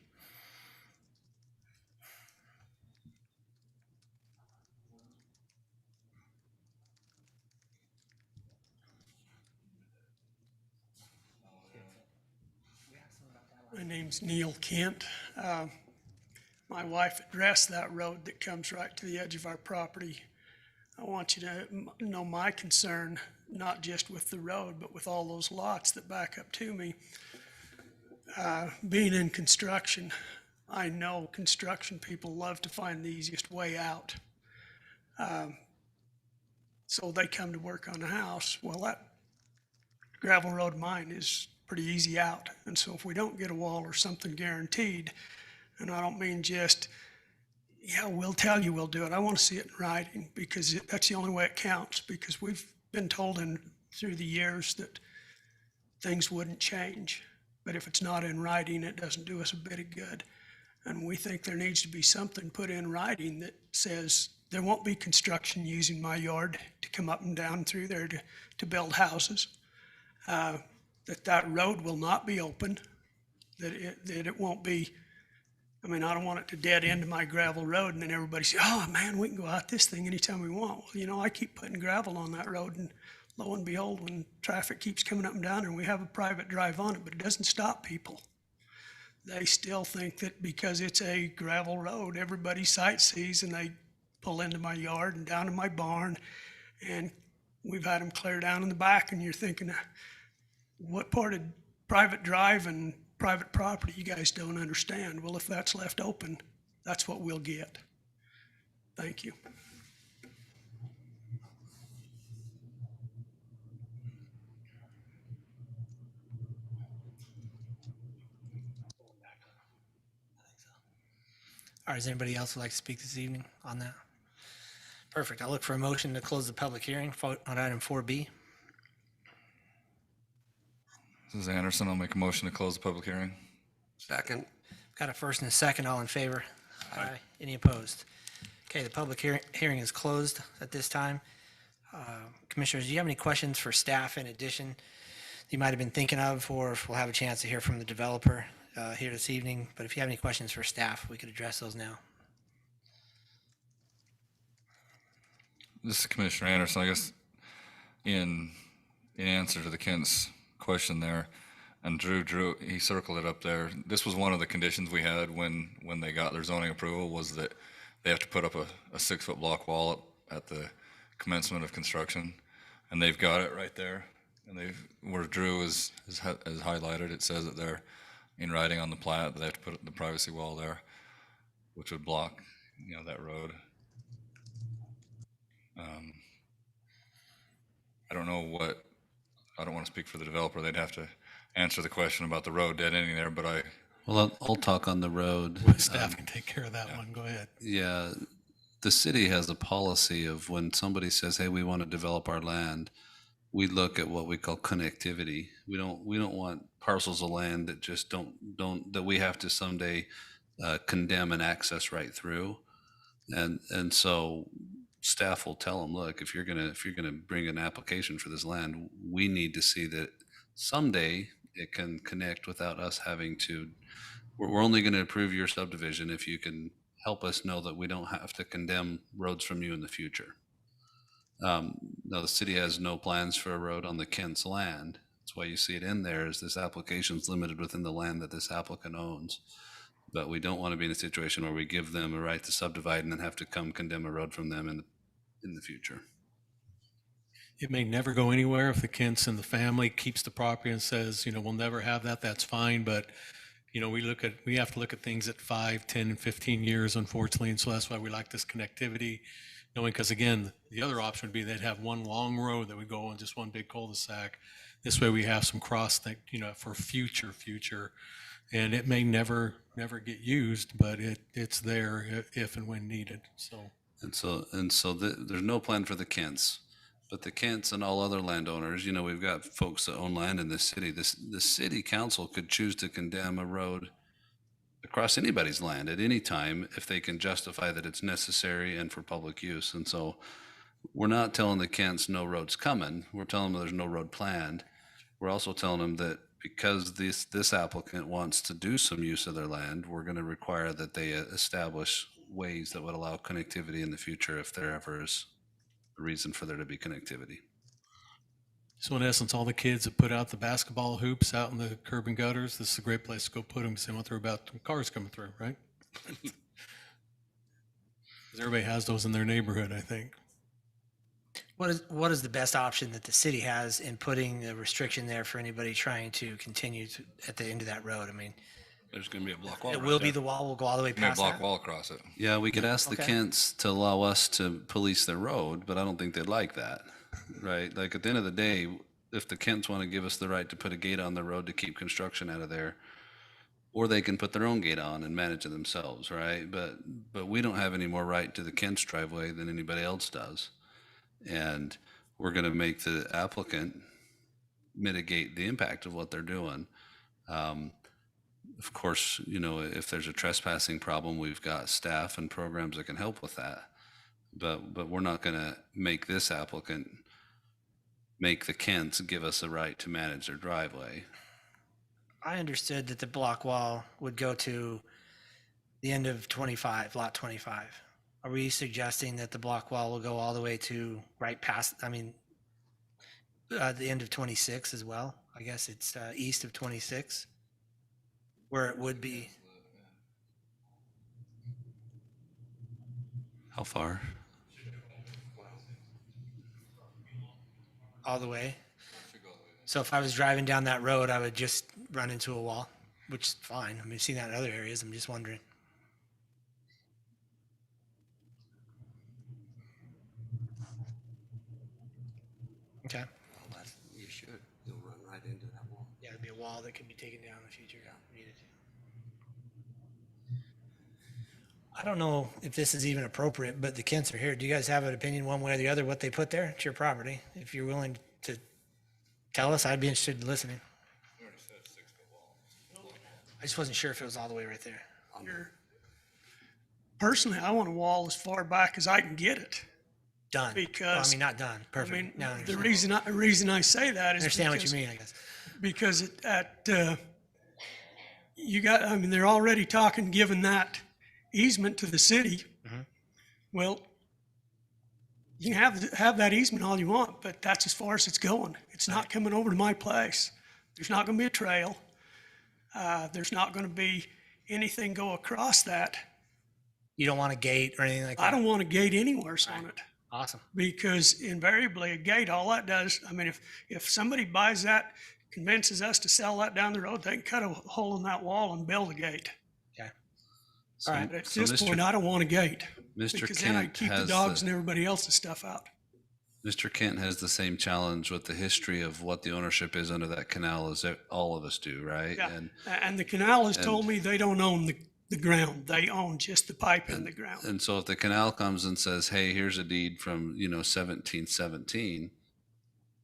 My name's Neil Kent. My wife addressed that road that comes right to the edge of our property. I want you to know my concern, not just with the road, but with all those lots that back up to me. Being in construction, I know construction people love to find the easiest way out. So they come to work on a house. Well, that gravel road of mine is pretty easy out. And so if we don't get a wall or something guaranteed, and I don't mean just, yeah, we'll tell you we'll do it. I want to see it in writing because that's the only way it counts, because we've been told through the years that things wouldn't change. But if it's not in writing, it doesn't do us a bit of good. And we think there needs to be something put in writing that says there won't be construction using my yard to come up and down through there to build houses. That road will not be open that it won't be, I mean, I don't want it to dead end my gravel road and then everybody say, oh man, we can go out this thing anytime we want. Well, you know, I keep putting gravel on that road and lo and behold, when traffic keeps coming up and down and we have a private drive on it, but it doesn't stop people. They still think that because it's a gravel road, everybody sightsees and they pull into my yard and down to my barn. And we've had them clear down in the back and you're thinking, what part of private drive and private property you guys don't understand? Well, if that's left open, that's what we'll get. Thank you. All right, does anybody else would like to speak this evening on that? Perfect. I'll look for a motion to close the public hearing on item 4B. This is Anderson. I'll make a motion to close the public hearing. Second. Got a first and a second. All in favor? Aye. Any opposed? Okay, the public hearing is closed at this time. Commissioners, do you have any questions for staff in addition you might have been thinking of, or if we'll have a chance to hear from the developer here this evening? But if you have any questions for staff, we could address those now. This is Commissioner Anderson. I guess in answer to the Kent's question there, and Drew, he circled it up there. This was one of the conditions we had when they got their zoning approval, was that they have to put up a 6-foot block wall at the commencement of construction, and they've got it right there. And where Drew is highlighted, it says it there in writing on the plat that they have to put the privacy wall there, which would block, that road. I don't know I don't want to speak for the developer. They'd have to answer the question about the road dead ending there, but Well, I'll talk on the road. Staff can take care of that one. Go ahead. Yeah, the city has a policy of when somebody says, hey, we want to develop our land, we look at what we call connectivity. We don't want parcels of land that just don't that we have to someday condemn and access right through. And so staff will tell them, look, if you're gonna bring an application for this land, we need to see that someday it can connect without us having to. We're only going to approve your subdivision if you can help us know that we don't have to condemn roads from you in the future. Now, the city has no plans for a road on the Kent's land. That's why you see it in there, is this application is limited within the land that this applicant owns. But we don't want to be in a situation where we give them a right to subdivide and then have to come condemn a road from them in the future. It may never go anywhere if the Kents and the family keeps the property and says, we'll never have that, that's fine. But, we have to look at things at 5, 10, and 15 years, unfortunately. And so that's why we like this connectivity, knowing, because again, the other option would be they'd have one long road that would go on just one big cul-de-sac. This way we have some cross, for future. And it may never get used, but it's there if and when needed. So There's no plan for the Kents, but the Kents and all other landowners, we've got folks that own land in this city. The city council could choose to condemn a road across anybody's land at any time if they can justify that it's necessary and for public use. And so we're not telling the Kents no road's coming. We're telling them there's no road planned. We're also telling them that because this applicant wants to do some use of their land, we're going to require that they establish ways that would allow connectivity in the future if there ever is a reason for there to be connectivity. So in essence, all the kids that put out the basketball hoops out in the curb and gutters, this is a great place to go put them because they want to worry about cars coming through, right? Because everybody has those in their neighborhood, I think. What is the best option that the city has in putting a restriction there for anybody trying to continue at the end of that road? I mean, There's going to be a block wall. it right will there. be the wall will go all the way a past block that. wall across it. Yeah, we could ask the Okay. Kents to allow us to police their road, but I don't think they'd like that, right? Like at the end of the day, if the Kents want to give us the right to put a gate on the road to keep construction out of there, or they can put their own gate on and manage it themselves, right? But we don't have any more right to the Kent's driveway than anybody else does. And we're going to make the applicant mitigate the impact of what they're doing. Of course, if there's a trespassing problem, we've got staff and programs that can help with that. But we're not going to make this applicant make the Kents give us a right to manage their driveway. I understood that the block wall would go to the end of 25, lot 25. Are we suggesting that the block wall will go all the way to right past, the end of 26 as well? I guess it's east of 26, where it would be. How far? All the way. So if I was driving down that road, I would just run into a wall, which is fine. I mean, I've seen that in other areas. I'm just wondering. Okay. Well, that's, you should. You'll run right into that wall. Yeah, it'd be a wall that could be taken down in the future if needed. I don't know if this is even appropriate, but the Kents are here. Do you guys have an opinion one way or the other what they put there? It's your property. If you're willing to tell us, I'd be interested in listening. I just wasn't sure if it was all the way right there. Personally, I want a wall as far back as I can get it. Done. Because- not done. Perfect. I mean, Now I the understand. reason I say that I is understand what because- you mean, I guess. because they're already talking, giving that easement to the city. Mhm. Well, you can have that easement all you want, but that's as far as it's going. It's not coming over to my place. There's not gonna be a trail. There's not gonna be anything go across that. You don't want a gate or anything like that? I don't want a gate anywhere on it. Awesome. Because invariably a gate, all that does, I mean, if somebody buys that, convinces us to sell that down the road, they can cut a hole in that wall and build a gate. Okay. So, All right. But at so this point, I don't want a gate. Mr. Because then I Kent keep the has dogs and everybody else's stuff out. Mr. Kent has the same challenge with the history of what the ownership is under that canal as all of us do, right? Yeah. And And the canal has told me they don't own the ground. They own just the pipe in the ground. and so if the canal comes and says, "Hey, here's a deed from 1717,"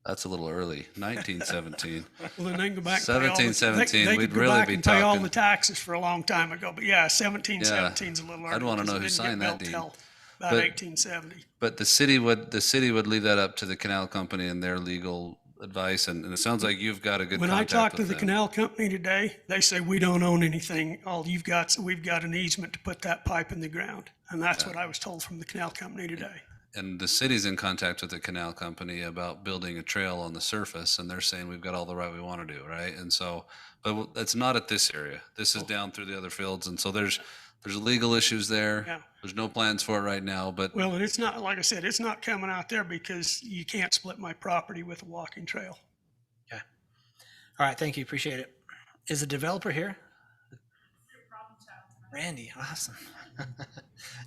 that's a little early. 1917. Well, then they can go back and pay all the- 1717, they we'd could go really back be and pay all talking- the taxes for a long time ago. But yeah, 1717's a little early. I'd wanna 'cause know it who didn't signed get that built deed. till About But- 1870. But the city would leave that up to the canal company and their legal advice. And it sounds like you've got a good When I contact talked to with the them. canal company today, they say, we don't own anything. All you've got, we've got an easement to put that pipe in the ground. And that's what I was told from the canal company today. And the city's in contact with the canal company about building a trail on the surface, and they're saying we've got all the right we want to do, right? And so, but it's not at this area. This is down through the other fields, and so there's legal issues there. Yeah. There's no plans for it right now, but Well, and it's not, like I said, it's not coming out there because you can't split my property with a walking trail. All right, thank you, appreciate it. Is the developer here? Randy, awesome.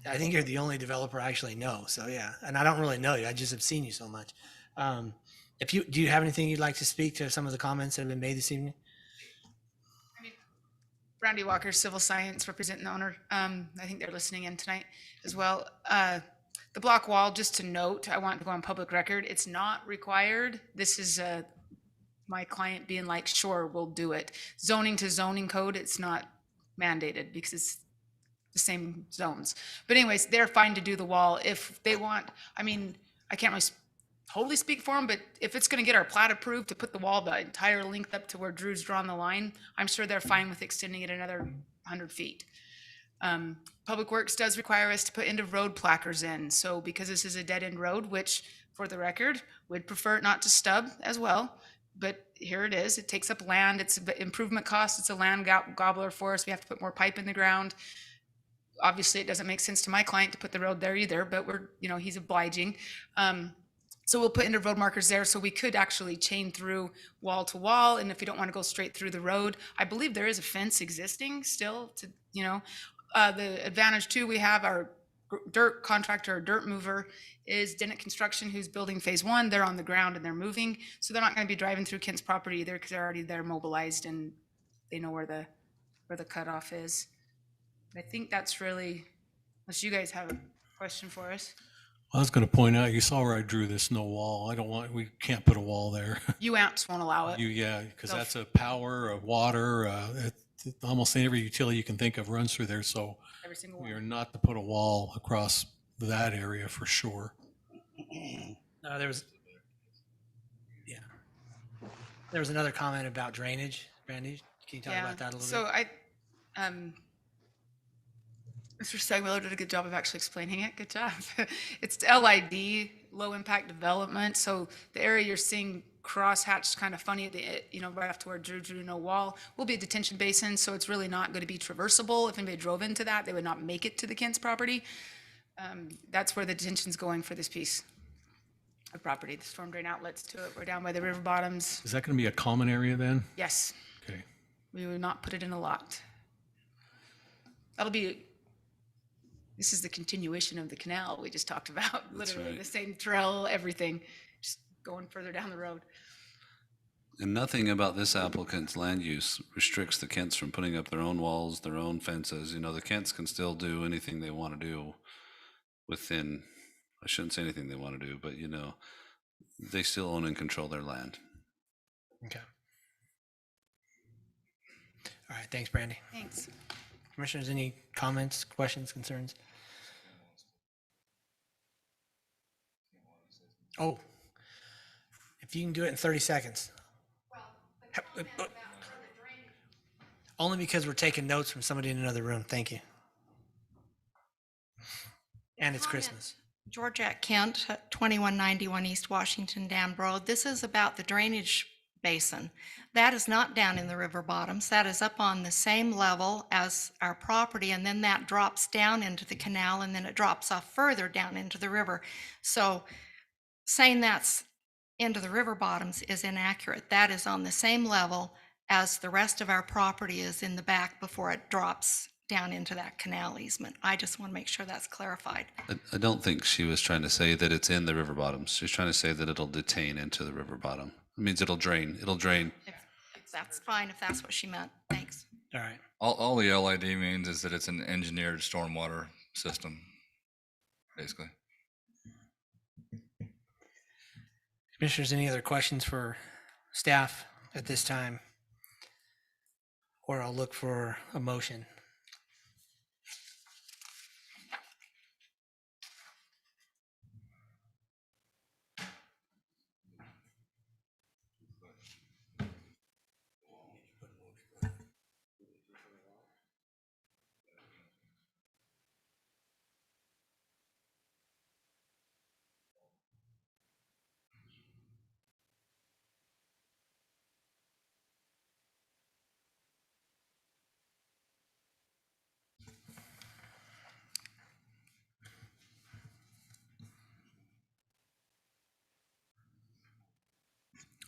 I think you're the only developer I actually know, so yeah, and I don't really know you, I just have seen you so much. Do you have anything you'd like to speak to some of the comments that have been made this evening? Randy Walker, Civil Science, representing the owner. I think they're listening in tonight as well. The block wall, just to note, I want to go on public record, it's not required. This is my client being like, sure, we'll do it. Zoning to zoning code, it's not mandated because it's the same zones. But anyways, they're fine to do the wall if they want. I mean, I can't really totally speak for them, but if it's going to get our plat approved to put the wall the entire length up to where Drew's drawn the line, I'm sure they're fine with extending it another 100 feet. Public Works does require us to put end of road placards in. So because this is a dead end road, which for the record, would prefer it not to stub as well. But here it is. It takes up land. It's improvement cost. It's a land gobbler for us. We have to put more pipe in the ground. Obviously, it doesn't make sense to my client to put the road there either, but he's obliging. So we'll put end of road markers there so we could actually chain through wall to wall. And if you don't want to go straight through the road, I believe there is a fence existing still to, the advantage too, we have our dirt contractor or dirt mover is Dennett Construction, who's building phase 1. They're on the ground and they're moving. So they're not going to be driving through Kent's property either because they're already there mobilized and they know where the cutoff is. I think that's really, unless you guys have a question for us. I was going to point out, you saw where I drew this no wall. We can't put a wall there. UAMPS won't allow it. Because that's a power, a water, almost every utility you can think of runs through there. So Every single we one. are not to put a wall across that area for sure. There was another comment about drainage. Randy, Can you talk Yeah. about that a little So bit? Mr. Stegmiller did a good job of actually explaining it. Good job. It's LID, low impact development. So the area you're seeing crosshatched kind of funny at the, right after where drew no wall will be a detention basin. So it's really not going to be traversable. If anybody drove into that, they would not make it to the Kent's property. That's where the detention's going for this piece of property. The storm drain outlets to it. We're down by the river bottoms. Is that going to be a common area then? Yes, Okay. we would not put it in a lot. This is the continuation of the canal we just talked about. Literally right. the same trail, everything, just going further down the road. And nothing about this applicant's land use restricts the Kents from putting up their own walls, their own fences. The Kents can still do anything they want to do within, I shouldn't say anything they want to do, but they still own and control their land. Okay. All right, thanks, Brandy. Thanks. Commissioners, any comments, questions, concerns? Oh, if you can do it in 30 seconds. Only because we're taking notes from somebody in another room. Thank you. And it's Christmas. Georgette Kent, 2191 East Washington Dam Road. This is about the drainage basin. That is not down in the river bottoms. That is up on the same level as our property, and then that drops down into the canal, and then it drops off further down into the river. So saying that's into the river bottoms is inaccurate. That is on the same level as the rest of our property is in the back before it drops down into that canal easement. I just want to make sure that's clarified. I don't think she was trying to say that it's in the river bottoms. She's trying to say that it'll detain into the river bottom. It means it'll drain. It'll drain. If that's fine, if that's what she meant. Thanks. All right. All the LID means is that it's an engineered stormwater system, basically. Commissioners, any other questions for staff at this time? Or I'll look for a motion.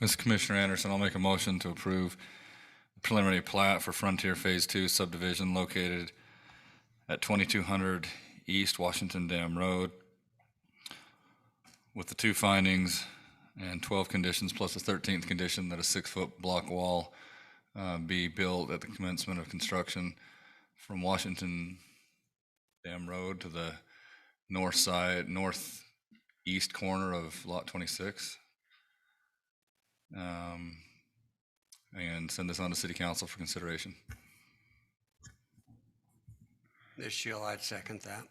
This is Commissioner Anderson. I'll make a motion to approve preliminary plat for Frontier Phase 2 subdivision located at 2200 East Washington Dam Road with the 2 findings and 12 conditions plus the 13th condition that a 6-foot block wall be built at the commencement of construction from Washington Dam Road to the northeast corner of Lot 26. And send this on to City Council for consideration. Ms. Shield, I'd second that.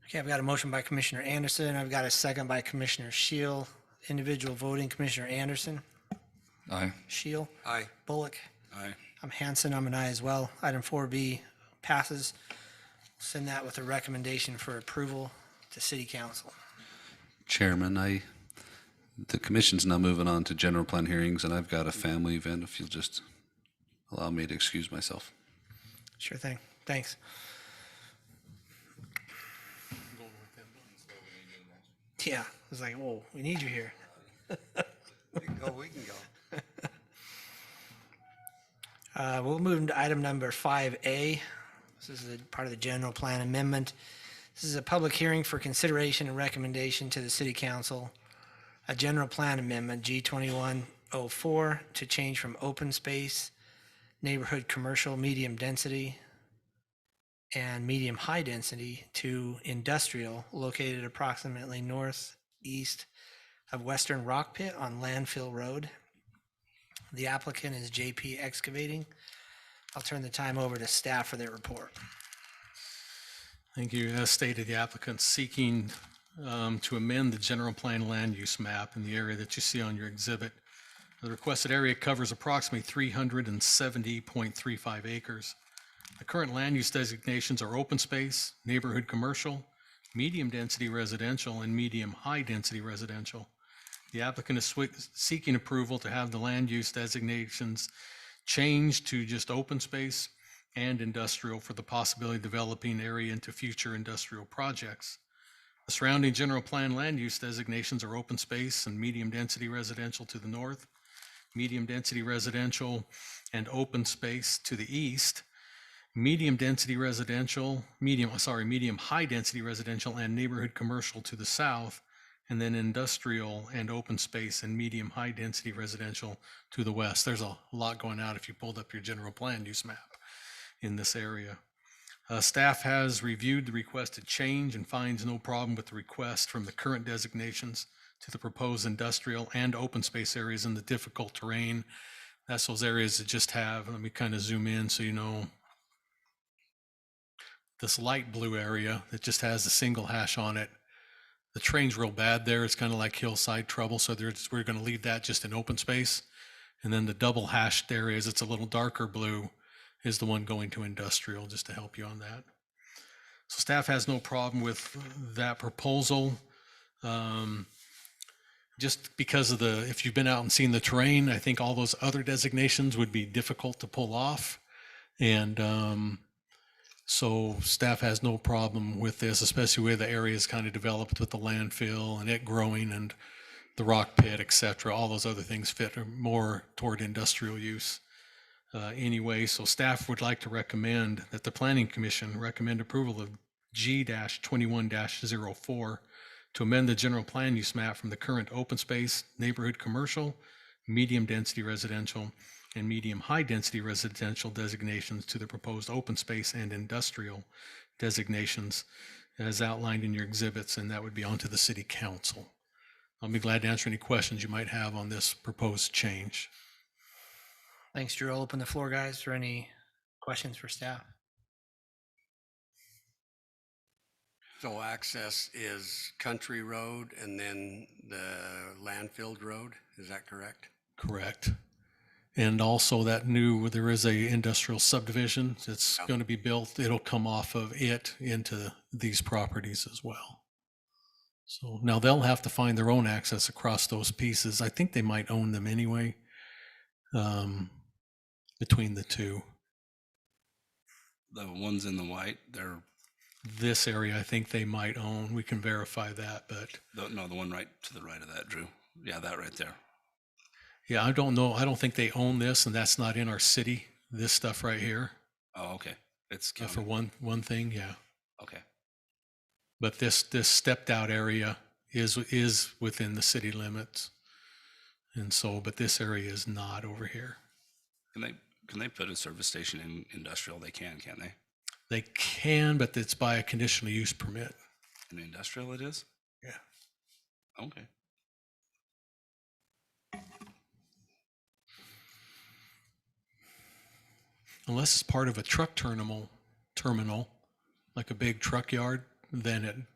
Okay, I've got a motion by Commissioner Anderson. I've got a second by Commissioner Shield. Individual voting, Commissioner Anderson. Aye. Shield. Aye. Bullock. Aye. I'm Hanson. I'm an aye as well. Item 4B passes. Send that with a recommendation for approval to City Council. Chairman, the commission's now moving on to general plan hearings, and I've got a family event, if you'll just allow me to excuse myself. Sure thing. Thanks. Yeah, I was like, whoa, we need you here. We can go. We'll move to item number 5A. This is part of the general plan amendment. This is a public hearing for consideration and recommendation to the City Council. A general plan amendment, G2104, to change from open space, neighborhood commercial medium density, and medium high density to industrial located approximately northeast of Western Rock Pit on Landfill Road. The applicant is JP Excavating. I'll turn the time over to staff for their report. Thank you. As stated, the applicant's seeking to amend the general plan land use map in the area that you see on your exhibit The requested area covers approximately 370.35 acres. The current land use designations are open space, neighborhood commercial, medium density residential, and medium high density residential. The applicant is seeking approval to have the land use designations changed to just open space and industrial for the possibility of developing area into future industrial projects. The surrounding general plan land use designations are open space and medium density residential to the north, medium density residential and open space to the east, medium density residential, medium high density residential and neighborhood commercial to the south, and then industrial and open space and medium high density residential to the west. There's a lot going out if you pulled up your general plan use map in this area. Staff has reviewed the requested change and finds no problem with the request from the current designations to the proposed industrial and open space areas in the difficult terrain. That's those areas that just have, let me kind of zoom in so you know, this light blue area that just has a single hash on it. The terrain's real bad there. It's kind of like hillside trouble. So we're going to leave that just in open space. And then the double hashed areas, it's a little darker blue, is the one going to industrial, just to help you on that. So staff has no problem with that proposal. Just because of if you've been out and seen the terrain, I think all those other designations would be difficult to pull off. And so staff has no problem with this, especially where the area is kind of developed with the landfill and it growing and the rock pit, et cetera. All those other things fit more toward industrial use. Anyway, so staff would like to recommend that the Planning Commission recommend approval of G-21-04 to amend the general plan use map from the current open space, neighborhood commercial, medium density residential, and medium high density residential designations to the proposed open space and industrial designations as outlined in your exhibits, and that would be onto the City Council. I'll be glad to answer any questions you might have on this proposed change. Thanks, Drew. I'll open the floor, guys, for any questions for staff. So access is Country Road and then the Landfill Road, is that correct? Correct. And also there is a industrial subdivision that's going to be built. It'll come off of it into these properties as well. So now they'll have to find their own access across those pieces. I think they might own them anyway, between the two. The ones in the white, they're This area, I think they might own. We can verify that, but the one right to the right of that, Drew. Yeah, that right there. yeah, I don't know. I don't think they own this, and that's not in our city. This stuff right here, Oh, okay. It's for county. one thing, yeah. Okay. But this stepped out area is within the city limits, and so, but this area is not over here. Can they put a service station in industrial? They can, can't they? They can, but it's by a conditional use permit. In industrial, it is. Yeah. Okay. Unless it's part of a truck terminal, like a big truck yard, then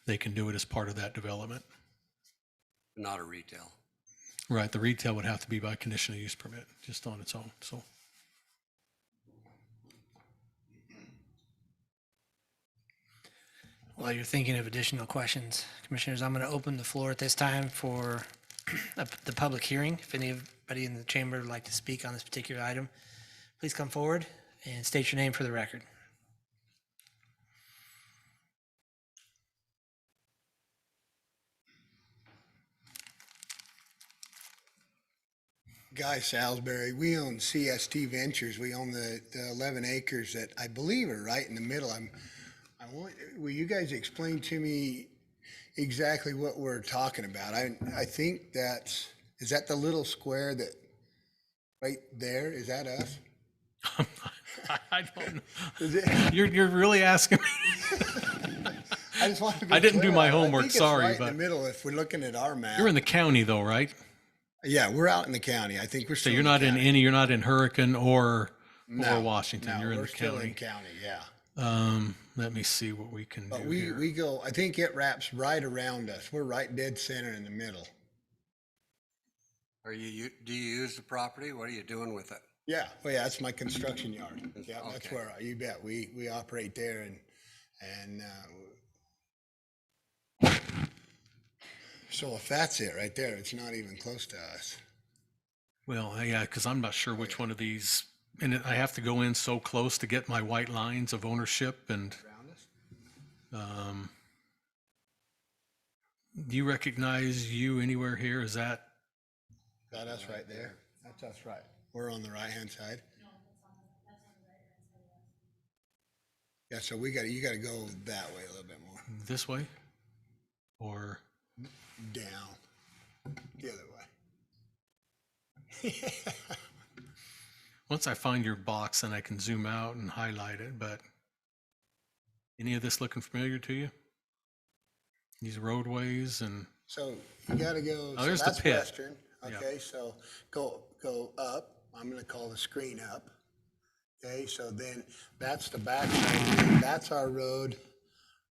they can do it as part of that development. Not a retail. Right, the retail would have to be by conditional use permit, just on its own, so. While you're thinking of additional questions, Commissioners, I'm going to open the floor at this time for the public hearing. If anybody in the chamber would like to speak on this particular item, please come forward and state your name for the record. Guy Salisbury, we own CST Ventures. We own the 11 acres that I believe are right in the middle. Will you guys explain to me exactly what we're talking about? I think is that the little square that right there? Is that us? I don't know. Is it? You're really asking me. I just want to be I didn't do clear. my I homework, think it's sorry, right but in the middle if we're looking at our map. You're in the county though, right? Yeah, we're out in the county. I think we're So still you're in the not in county. any, you're not in Hurricane or No, Washington, no, you're in we're the still in county. county, yeah. Let me see what we can But do we here. go, I think it wraps right around us. We're right dead center in the middle. Do you use the property? What are you doing with it? Yeah, well, yeah, that's my construction yard. Yeah, that's Okay. where, you bet, we operate there so if that's it right there, it's not even close to us. Well, yeah, because I'm not sure which one of these, and I have to go in so close to get my white lines of ownership and, Around us? do you recognize you anywhere here? Is that, Is that us right there? That's us, right. We're on the right-hand side. Yeah, so you gotta go that way a little bit more, this way? Or, down, the other way. once I find your box, then I can zoom out and highlight it, but any of this looking familiar to you? These roadways and, So you gotta go, Oh, so there's the that's pit. western, Yeah. okay, so go up, I'm gonna call the screen up. Okay, so then that's the back side, that's our road.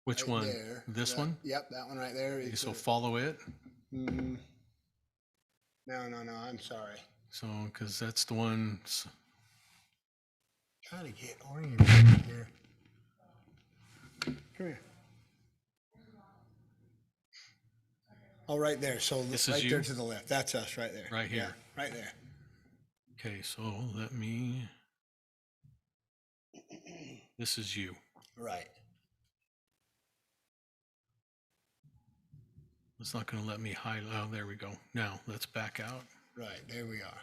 which right one? there. This one? Yep, that one right there Okay, is. so follow it. No, I'm sorry. So, because that's the one, Trying to get oriented here. Come here. Oh, right there, so This is right there you? to the left, that's us right there. Right Yeah, here. right there. okay, so let me, this is you. Right. It's not going to let me highlight. Oh, there we go. Now let's back out. Right, there we are.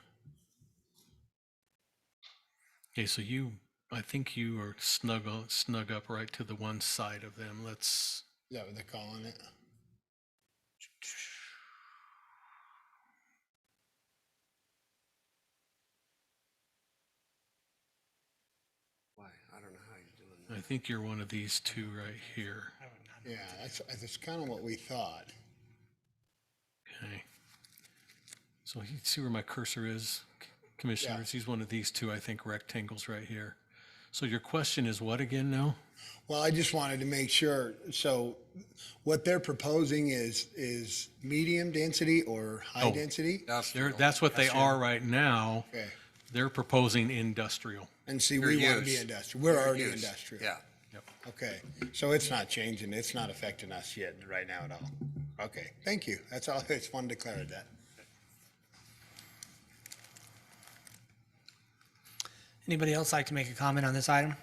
Okay, so I think you are snug up right to the one side of them. Let's, Is that what they're calling it? Why? I don't know how you're doing that. I think you're one of these two right here. Yeah, that's kind of what we thought. Okay. So you see where my cursor is, commissioners? He's one of these two, I think, rectangles right here. So your question is what again now? Well, I just wanted to make sure, so what they're proposing is medium density or high Oh. density? That's what they are right now. Okay, They're proposing industrial. and see, Your we want to be use. industrial, we're Your already use. industrial. Yeah. Okay, so it's not changing, it's not affecting us yet, right now at all. Okay, thank you, that's all, I just wanted to clarify that. Anybody else like to make a comment on this item?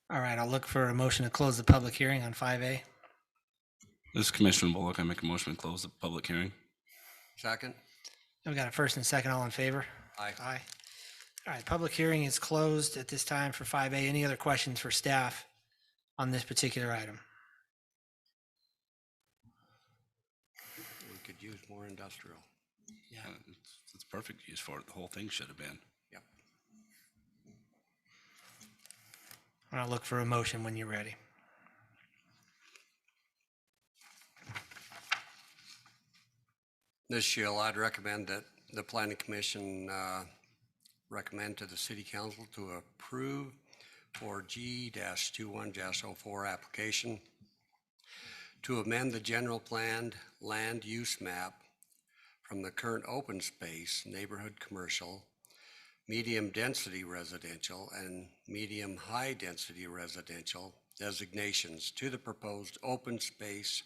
All right, I'll look for a motion to close the public hearing on 5A. This is Commissioner Bullock. I make a motion to close the public hearing. Second? We've got a first and second, all in favor? Aye. Aye. All right, public hearing is closed at this time for 5A. Any other questions for staff on this particular item? We could use more industrial. Yeah. It's perfect use for it. The whole thing should have been. Yep. I'll look for a motion when you're ready. Ms. Shield, I'd recommend that the planning commission recommend to the city council to approve for G-21-04 application to amend the general planned land use map from the current open space, neighborhood commercial, medium density residential, and medium high density residential designations to the proposed open space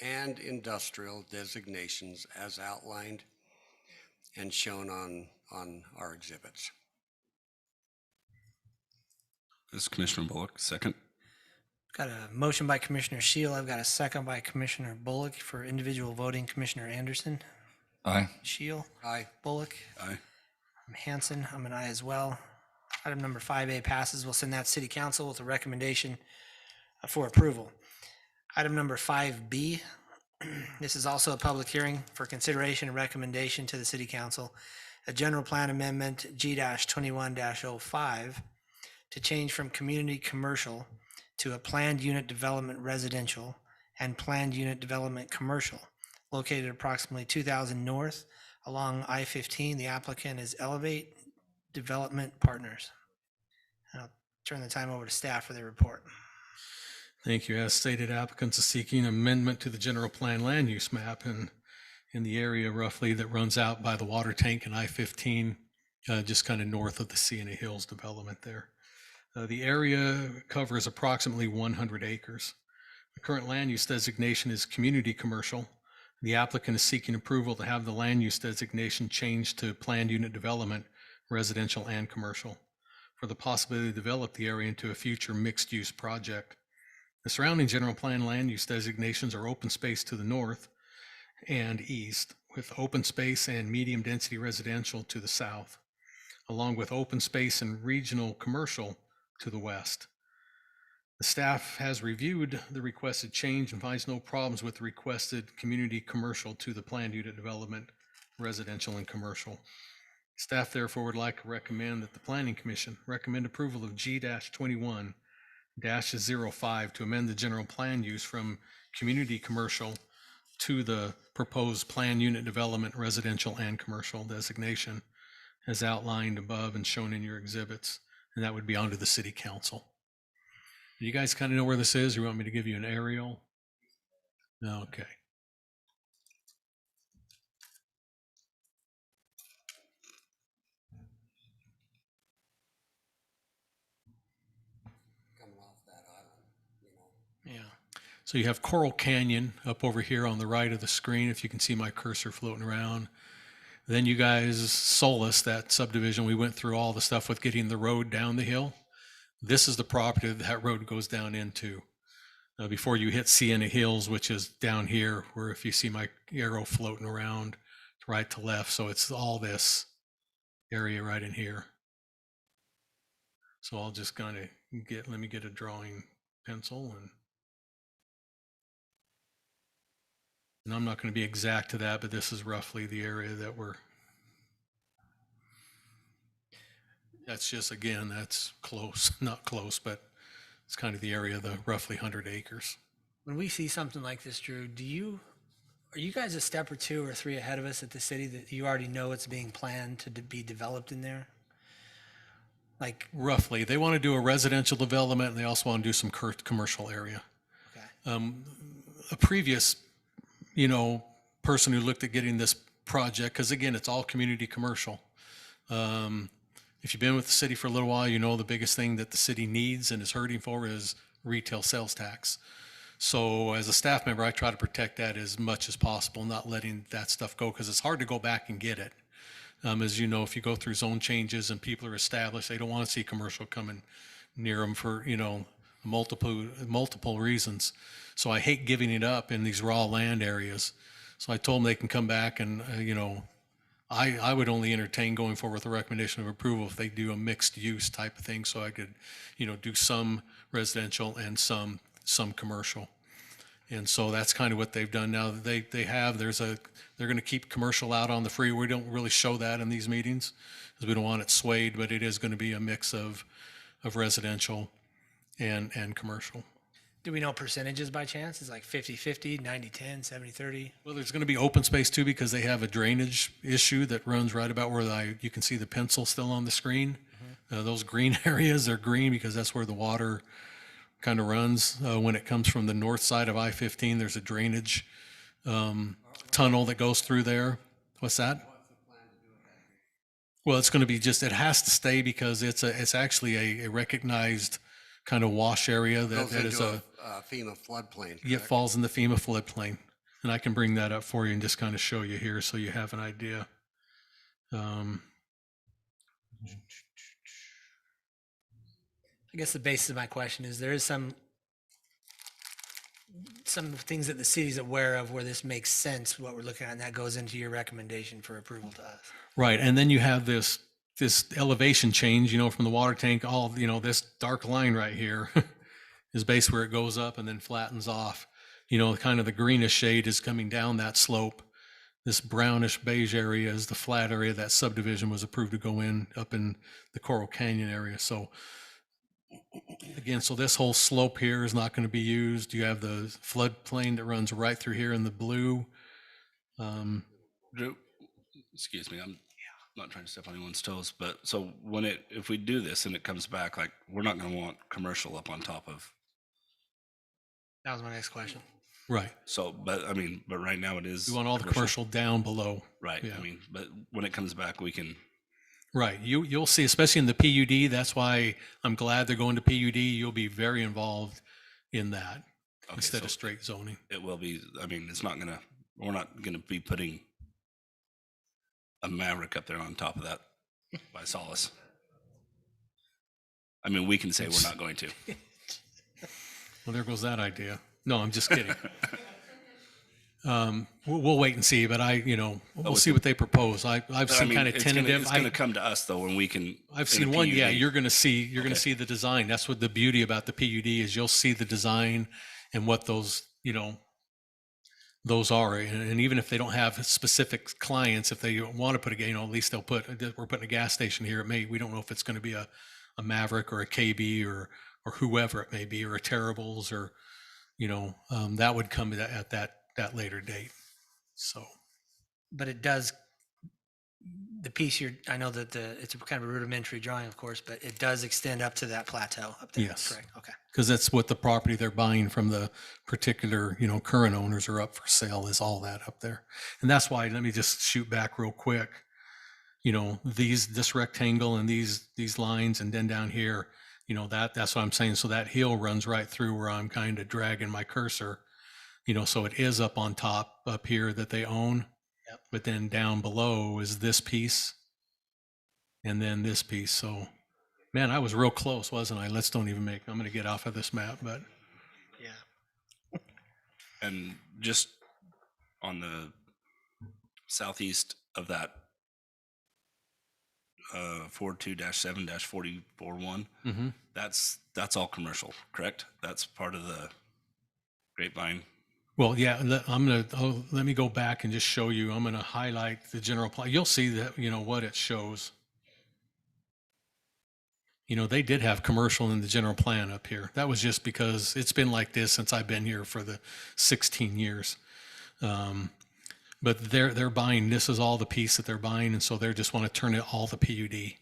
and industrial designations as outlined and shown on our exhibits. This is Commissioner Bullock. Second. Got a motion by Commissioner Shield. I've got a second by Commissioner Bullock for individual voting. Commissioner Anderson, Aye. Shield, Aye. Bullock, Aye. Hanson. I'm an aye as well. Item number 5A passes. We'll send that to City Council with a recommendation for approval. Item number 5B. This is also a public hearing for consideration and recommendation to the City Council. A general plan amendment G-21-05 to change from community commercial to a planned unit development residential and planned unit development commercial located approximately 2,000 north along I-15. The applicant is Elevate Development Partners. I'll turn the time over to staff for their report. Thank you. As stated, applicants are seeking amendment to the general plan land use map, and in the area roughly that runs out by the water tank and I-15, just kind of north of the Sienna Hills development there. The area covers approximately 100 acres. The current land use designation is community commercial. The applicant is seeking approval to have the land use designation changed to planned unit development, residential and commercial, for the possibility to develop the area into a future mixed-use project. The surrounding general plan land use designations are open space to the north and east, with open space and medium-density residential to the south, along with open space and regional commercial to the west. The staff has reviewed the requested change and finds no problems with the requested community commercial to the planned unit development, residential and commercial. Staff therefore would like to recommend that the Planning Commission recommend approval of G-21-05 to amend the general plan use from community commercial to the proposed planned unit development, residential and commercial designation as outlined above and shown in your exhibits. And that would be onto the city council. Do you guys kind of know where this is? Or you want me to give you an aerial? Okay. Coming off that island, Yeah. So you have Coral Canyon up over here on the right of the screen, if you can see my cursor floating around. Then you guys, Solus, that subdivision, we went through all the stuff with getting the road down the hill. This is the property that road goes down into. Before you hit Sienna Hills, which is down here, where if you see my arrow floating around right to left, so it's all this area right in here. So I'll just kind of let me get a drawing pencil, and I'm not going to be exact to that, but this is roughly the area that that's just, again, that's close, not close, but it's kind of the area of the roughly 100 acres. When we see something like this, Drew, are you guys a step or two or three ahead of us at the city that you already know it's being planned to be developed in there? Like roughly, they want to do a residential development and they also want to do some commercial area. Okay. A previous, person who looked at getting this project, because again, it's all community commercial. If you've been with the city for a little while, you know the biggest thing that the city needs and is hurting for is retail sales tax. So as a staff member, I try to protect that as much as possible, not letting that stuff go, because it's hard to go back and get it. As you know, if you go through zone changes and people are established, they don't want to see commercial coming near them for, multiple reasons. So I hate giving it up in these raw land areas. So I told them they can come back and, I would only entertain going forward with a recommendation of approval if they do a mixed use type of thing, so I could, do some residential and some commercial. And so that's kind of what they've done now. They're going to keep commercial out on the freeway. We don't really show that in these meetings because we don't want it swayed, but it is going to be a mix of residential and commercial. Do we know percentages by chance? Is it like 50-50, 90-10, 70-30? Well, there's going to be open space too, because they have a drainage issue that runs right about where you can see the pencil still on the screen. Those green areas are green because that's where the water kind of runs. When it comes from the north side of I-15, there's a drainage tunnel that goes through there. What's that? Well, it's going to be it has to stay because it's actually a recognized kind of wash area that is a FEMA floodplain. It falls in the FEMA floodplain. And I can bring that up for you and just kind of show you here so you have an idea. I guess the basis of my question is there is some things that the city's aware of where this makes sense, what we're looking at, and that goes into your recommendation for approval to us. Right. And then you have this elevation change, from the water tank, this dark line right here is basically where it goes up and then flattens off. Kind of the greenish shade is coming down that slope. This brownish beige area is the flat area that subdivision was approved to go in up in the Coral Canyon area. So again, this whole slope here is not going to be used. You have the floodplain that runs right through here in the blue. Drew, excuse me, I'm not trying to step on anyone's toes, but so if we do this and it comes back, we're not going to want commercial up on top of. That was my next question. Right. So, but I mean, but right now it is. We want all the commercial down below. Right. Yeah. I mean, but when it comes back, we can. Right. You'll see, especially in the PUD. That's why I'm glad they're going to PUD. You'll be very involved in that instead so of straight zoning. It will be. I mean, we're not gonna be putting a Maverick up there on top of that by Solace. I mean, we can say we're not going to. Well, there goes that idea. No, I'm just kidding. We'll wait and see, but we'll see what they propose. I've But, I seen mean, kind of tentative. It's gonna come to us though when we can. I've in a seen one. Yeah, PUD. you're going to see the design. That's what the beauty about the PUD is. You'll see the design and what those those are. And even if they don't have specific clients, if they want to put at least they'll put, we're putting a gas station here. We don't know if it's going to be a Maverick or a KB or whoever it may be, or a Terribles, or that would come at that later date. So, But it does, the piece I know that it's a kind of a rudimentary drawing, of course, but it does extend up to that plateau up there. Yes. Correct. Okay. because that's what the property they're buying from the particular, current owners are up for sale, is all that up there. And that's why, let me just shoot back real quick. This rectangle and these lines, and then down here, that's what I'm saying. So that hill runs right through where I'm kind of dragging my cursor, so it is up on top up here that they own. Yep. But then down below is this piece and then this piece. So, man, I was real close, wasn't I? I'm going to get off of this map, but Yeah. And just on the southeast of that 42-7-441, that's all commercial, correct? That's part of the Grapevine. well, yeah, let me go back and just show you. I'm going to highlight the general plan. You'll see that, what it shows. They did have commercial in the general plan up here. That was just because it's been like this since I've been here for the 16 years. But they're buying, this is all the piece that they're buying, and so they just want to turn it all to PUD.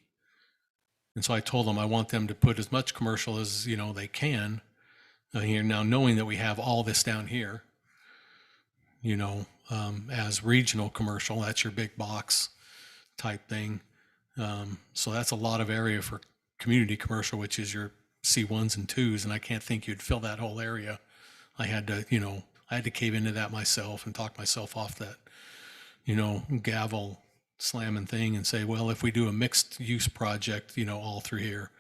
And so I told them I want them to put as much commercial as they can here. Now, knowing that we have all this down here, as regional commercial, that's your big box type thing. So that's a lot of area for community commercial, which is your C1s and 2s, and I can't think you'd fill that whole area. I had to cave into that myself and talk myself off that, gavel slamming thing, and say, well, if we do a mixed use project, all through here,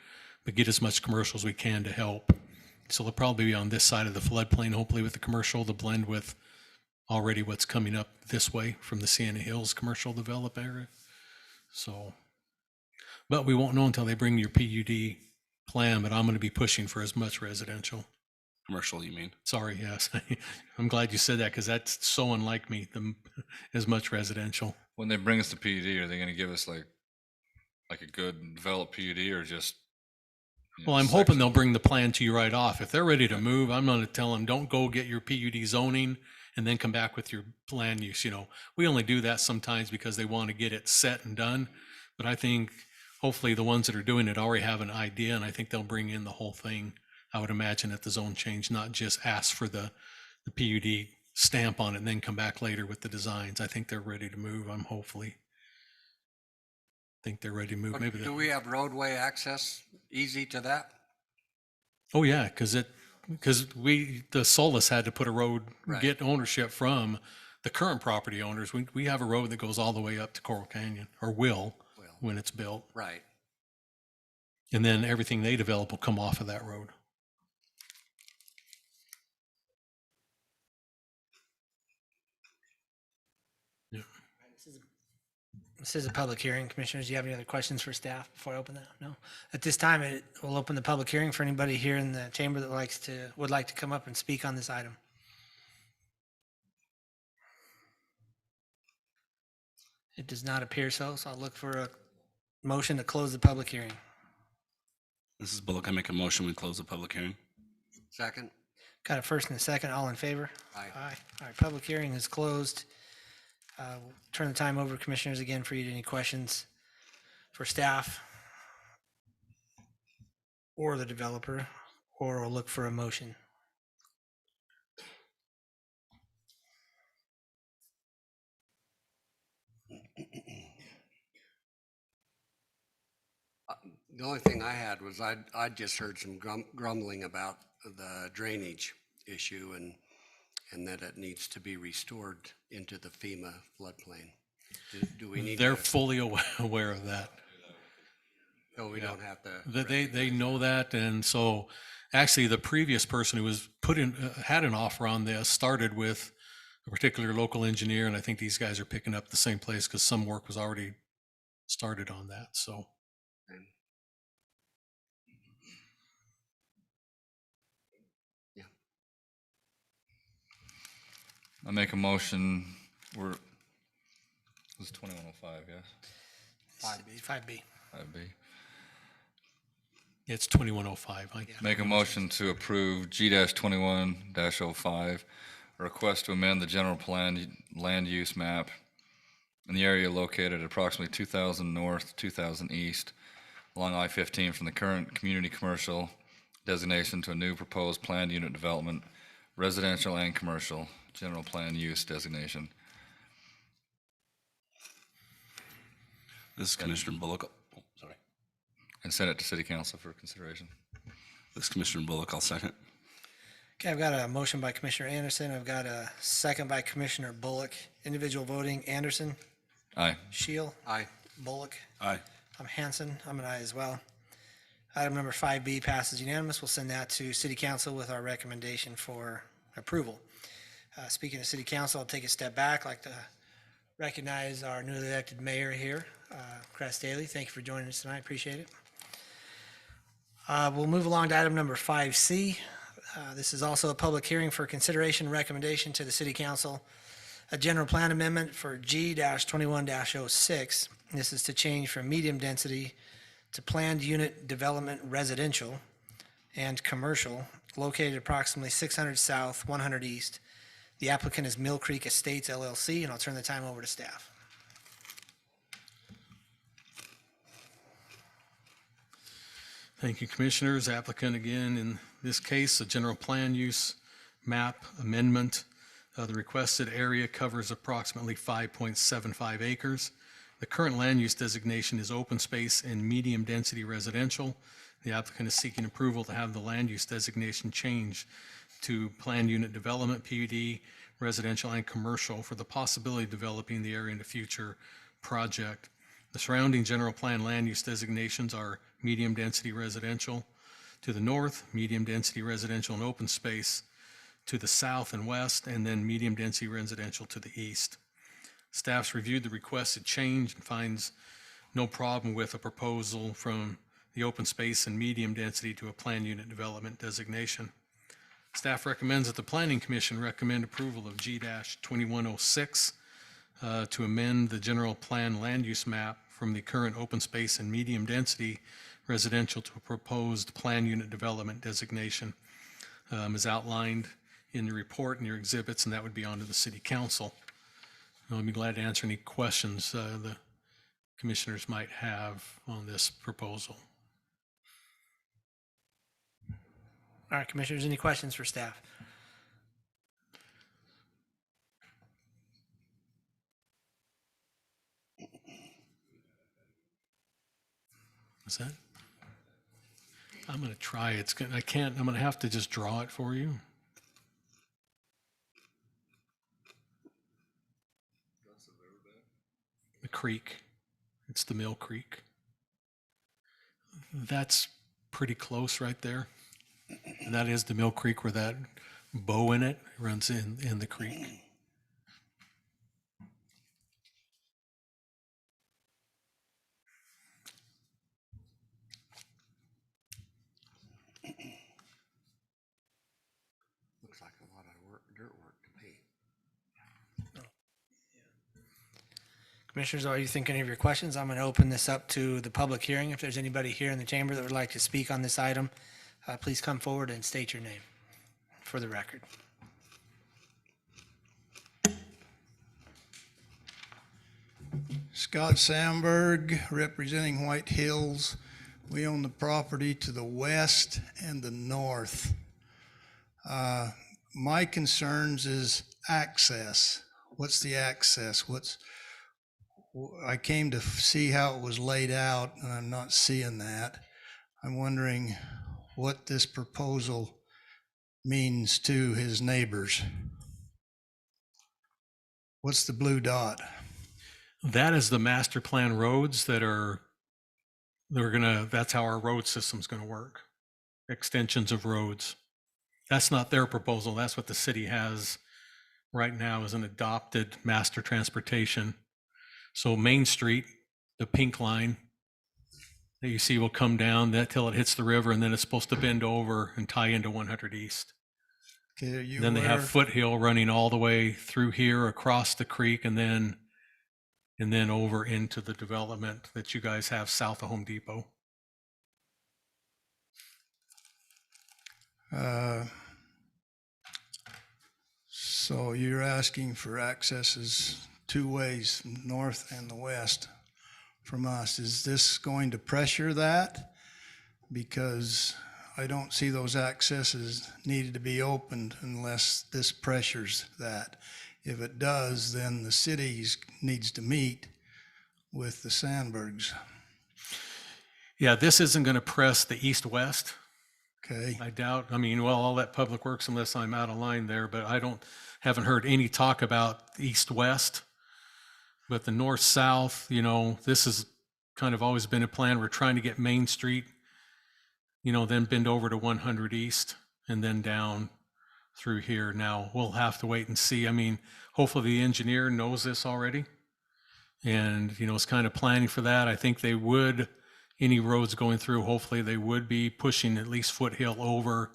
but get as much commercial as we can to help. So they'll probably be on this side of the floodplain, hopefully with the commercial, to blend with already what's coming up this way from the Sienna Hills commercial develop area. So, but we won't know until they bring your PUD plan, but I'm going to be pushing for as much residential. Commercial, you mean? Sorry, yes. I'm glad you said that, because that's so unlike me, as much residential. When they bring us to PUD, are they going to give us like a good developed PUD, or just? Well, I'm hoping they'll bring the plan to you right off. If they're ready to move, I'm going to tell them, don't go get your PUD zoning and then come back with your plan use. We only do that sometimes because they want to get it set and done. But I think hopefully the ones that are doing it already have an idea, and I think they'll bring in the whole thing. I would imagine at the zone change, not just ask for the PUD stamp on it and then come back later with the designs. I think they're ready to move. I think they're ready to move. Maybe Do we have roadway access easy to that? Oh yeah, because the Solus had to put a road, Right. get ownership from the current property owners. We have a road that goes all the way up to Coral Canyon, or will when it's built. Right. And then everything they develop will come off of that road. Yeah. This is a public hearing. Commissioners, do you have any other questions for staff before I open that? No? At this time, we'll open the public hearing for anybody here in the chamber that would like to come up and speak on this item. It does not appear so I'll look for a motion to close the public hearing. This is Bullock. I make a motion, we close the public hearing. Second? Got a first and a second. All in favor? Aye. Aye. All right, public hearing is closed. We'll turn the time over to commissioners again for you to any questions for staff or the developer, or we'll look for a motion. The only thing I had was I just heard some grumbling about the drainage issue and that it needs to be restored into the FEMA floodplain. Do we need They're to, fully aware of that. no, we don't have to. They know that, and so actually the previous person who was had an offer on this started with a particular local engineer, and I think these guys are picking up the same place because some work was already started on that. So Yeah. I make a motion, it was 2105, yes? 5B. 5B. it's 2105. Make a motion to approve G-21-05, a request to amend the general plan land use map in the area located at approximately 2000 north, 2000 east, along I-15 from the current community commercial designation to a new proposed planned unit development, residential and commercial, general plan use designation. This is Commissioner Bullock. Oh, sorry. And send it to City Council for consideration. This is Commissioner Bullock. I'll second. Okay, I've got a motion by Commissioner Anderson. I've got a second by Commissioner Bullock. Individual voting, Anderson, Aye. Shield, Aye. Bullock. Aye. I'm Hanson. I'm an aye as well. Item number 5B passes unanimous. We'll send that to City Council with our recommendation for approval. Speaking of City Council, I'll take a step back. I'd like to recognize our newly elected mayor here, Cress Daly. Thank you for joining us tonight. Appreciate it. We'll move along to item number 5C. This is also a public hearing for consideration and recommendation to the City Council. A general plan amendment for G-21-06. This is to change from medium density to planned unit development residential and commercial located approximately 600 south, 100 east. The applicant is Mill Creek Estates LLC, and I'll turn the time over to staff. Thank you, Commissioners. Applicant again, in this case, a general plan use map amendment. The requested area covers approximately 5.75 acres. The current land use designation is open space and medium density residential. The applicant is seeking approval to have the land use designation changed to planned unit development, PUD, residential and commercial for the possibility of developing the area in a future project. The surrounding general plan land use designations are medium density residential to the north, medium density residential and open space to the south and west, and then medium density residential to the east. Staff's reviewed the requested change and finds no problem with a proposal from the open space and medium density to a planned unit development designation. Staff recommends that the Planning Commission recommend approval of G-2106 to amend the general plan land use map from the current open space and medium density residential to a proposed planned unit development designation as outlined in the report and your exhibits, and that would be on to the City Council. I'll be glad to answer any questions the commissioners might have on this proposal. All right, Commissioners, any questions for staff? Is that? I'm going to try. I'm going to have to just draw it for you. The creek. It's the Mill Creek. That's pretty close right there. And that is the Mill Creek where that bow in it runs in the creek. Looks like a lot of dirt work to me. Commissioners, are you thinking of your questions? I'm going to open this up to the public hearing. If there's anybody here in the chamber that would like to speak on this item, please come forward and state your name for the record. Scott Sandberg, representing White Hills. We own the property to the west and the north. My concerns is access. What's the access? I came to see how it was laid out, and I'm not seeing that. I'm wondering what this proposal means to his neighbors. What's the blue dot? That is the master plan roads that's how our road system's gonna work. Extensions of roads. That's not their proposal. That's what the city has right now as an adopted master transportation. So Main Street, the pink line that you see will come down that till it hits the river, and then it's supposed to bend over and tie into 100 East. Okay, are you Then they have aware- Foothill running all the way through here across the creek and then over into the development that you guys have south of Home Depot. So you're asking for accesses two ways, north and the west from us. Is this going to pressure that? Because I don't see those accesses needed to be opened unless this pressures that. If it does, then the city needs to meet with the Sandbergs. Yeah, this isn't going to press the east-west. Okay, I doubt. I mean, well, I'll let Public Works unless I'm out of line there, but haven't heard any talk about east-west. But the north-south, this has kind of always been a plan. We're trying to get Main Street, then bend over to 100 East and then down through here. Now, we'll have to wait and see. I mean, hopefully the engineer knows this already and, is kind of planning for that. I think they would, any roads going through, hopefully they would be pushing at least Foothill over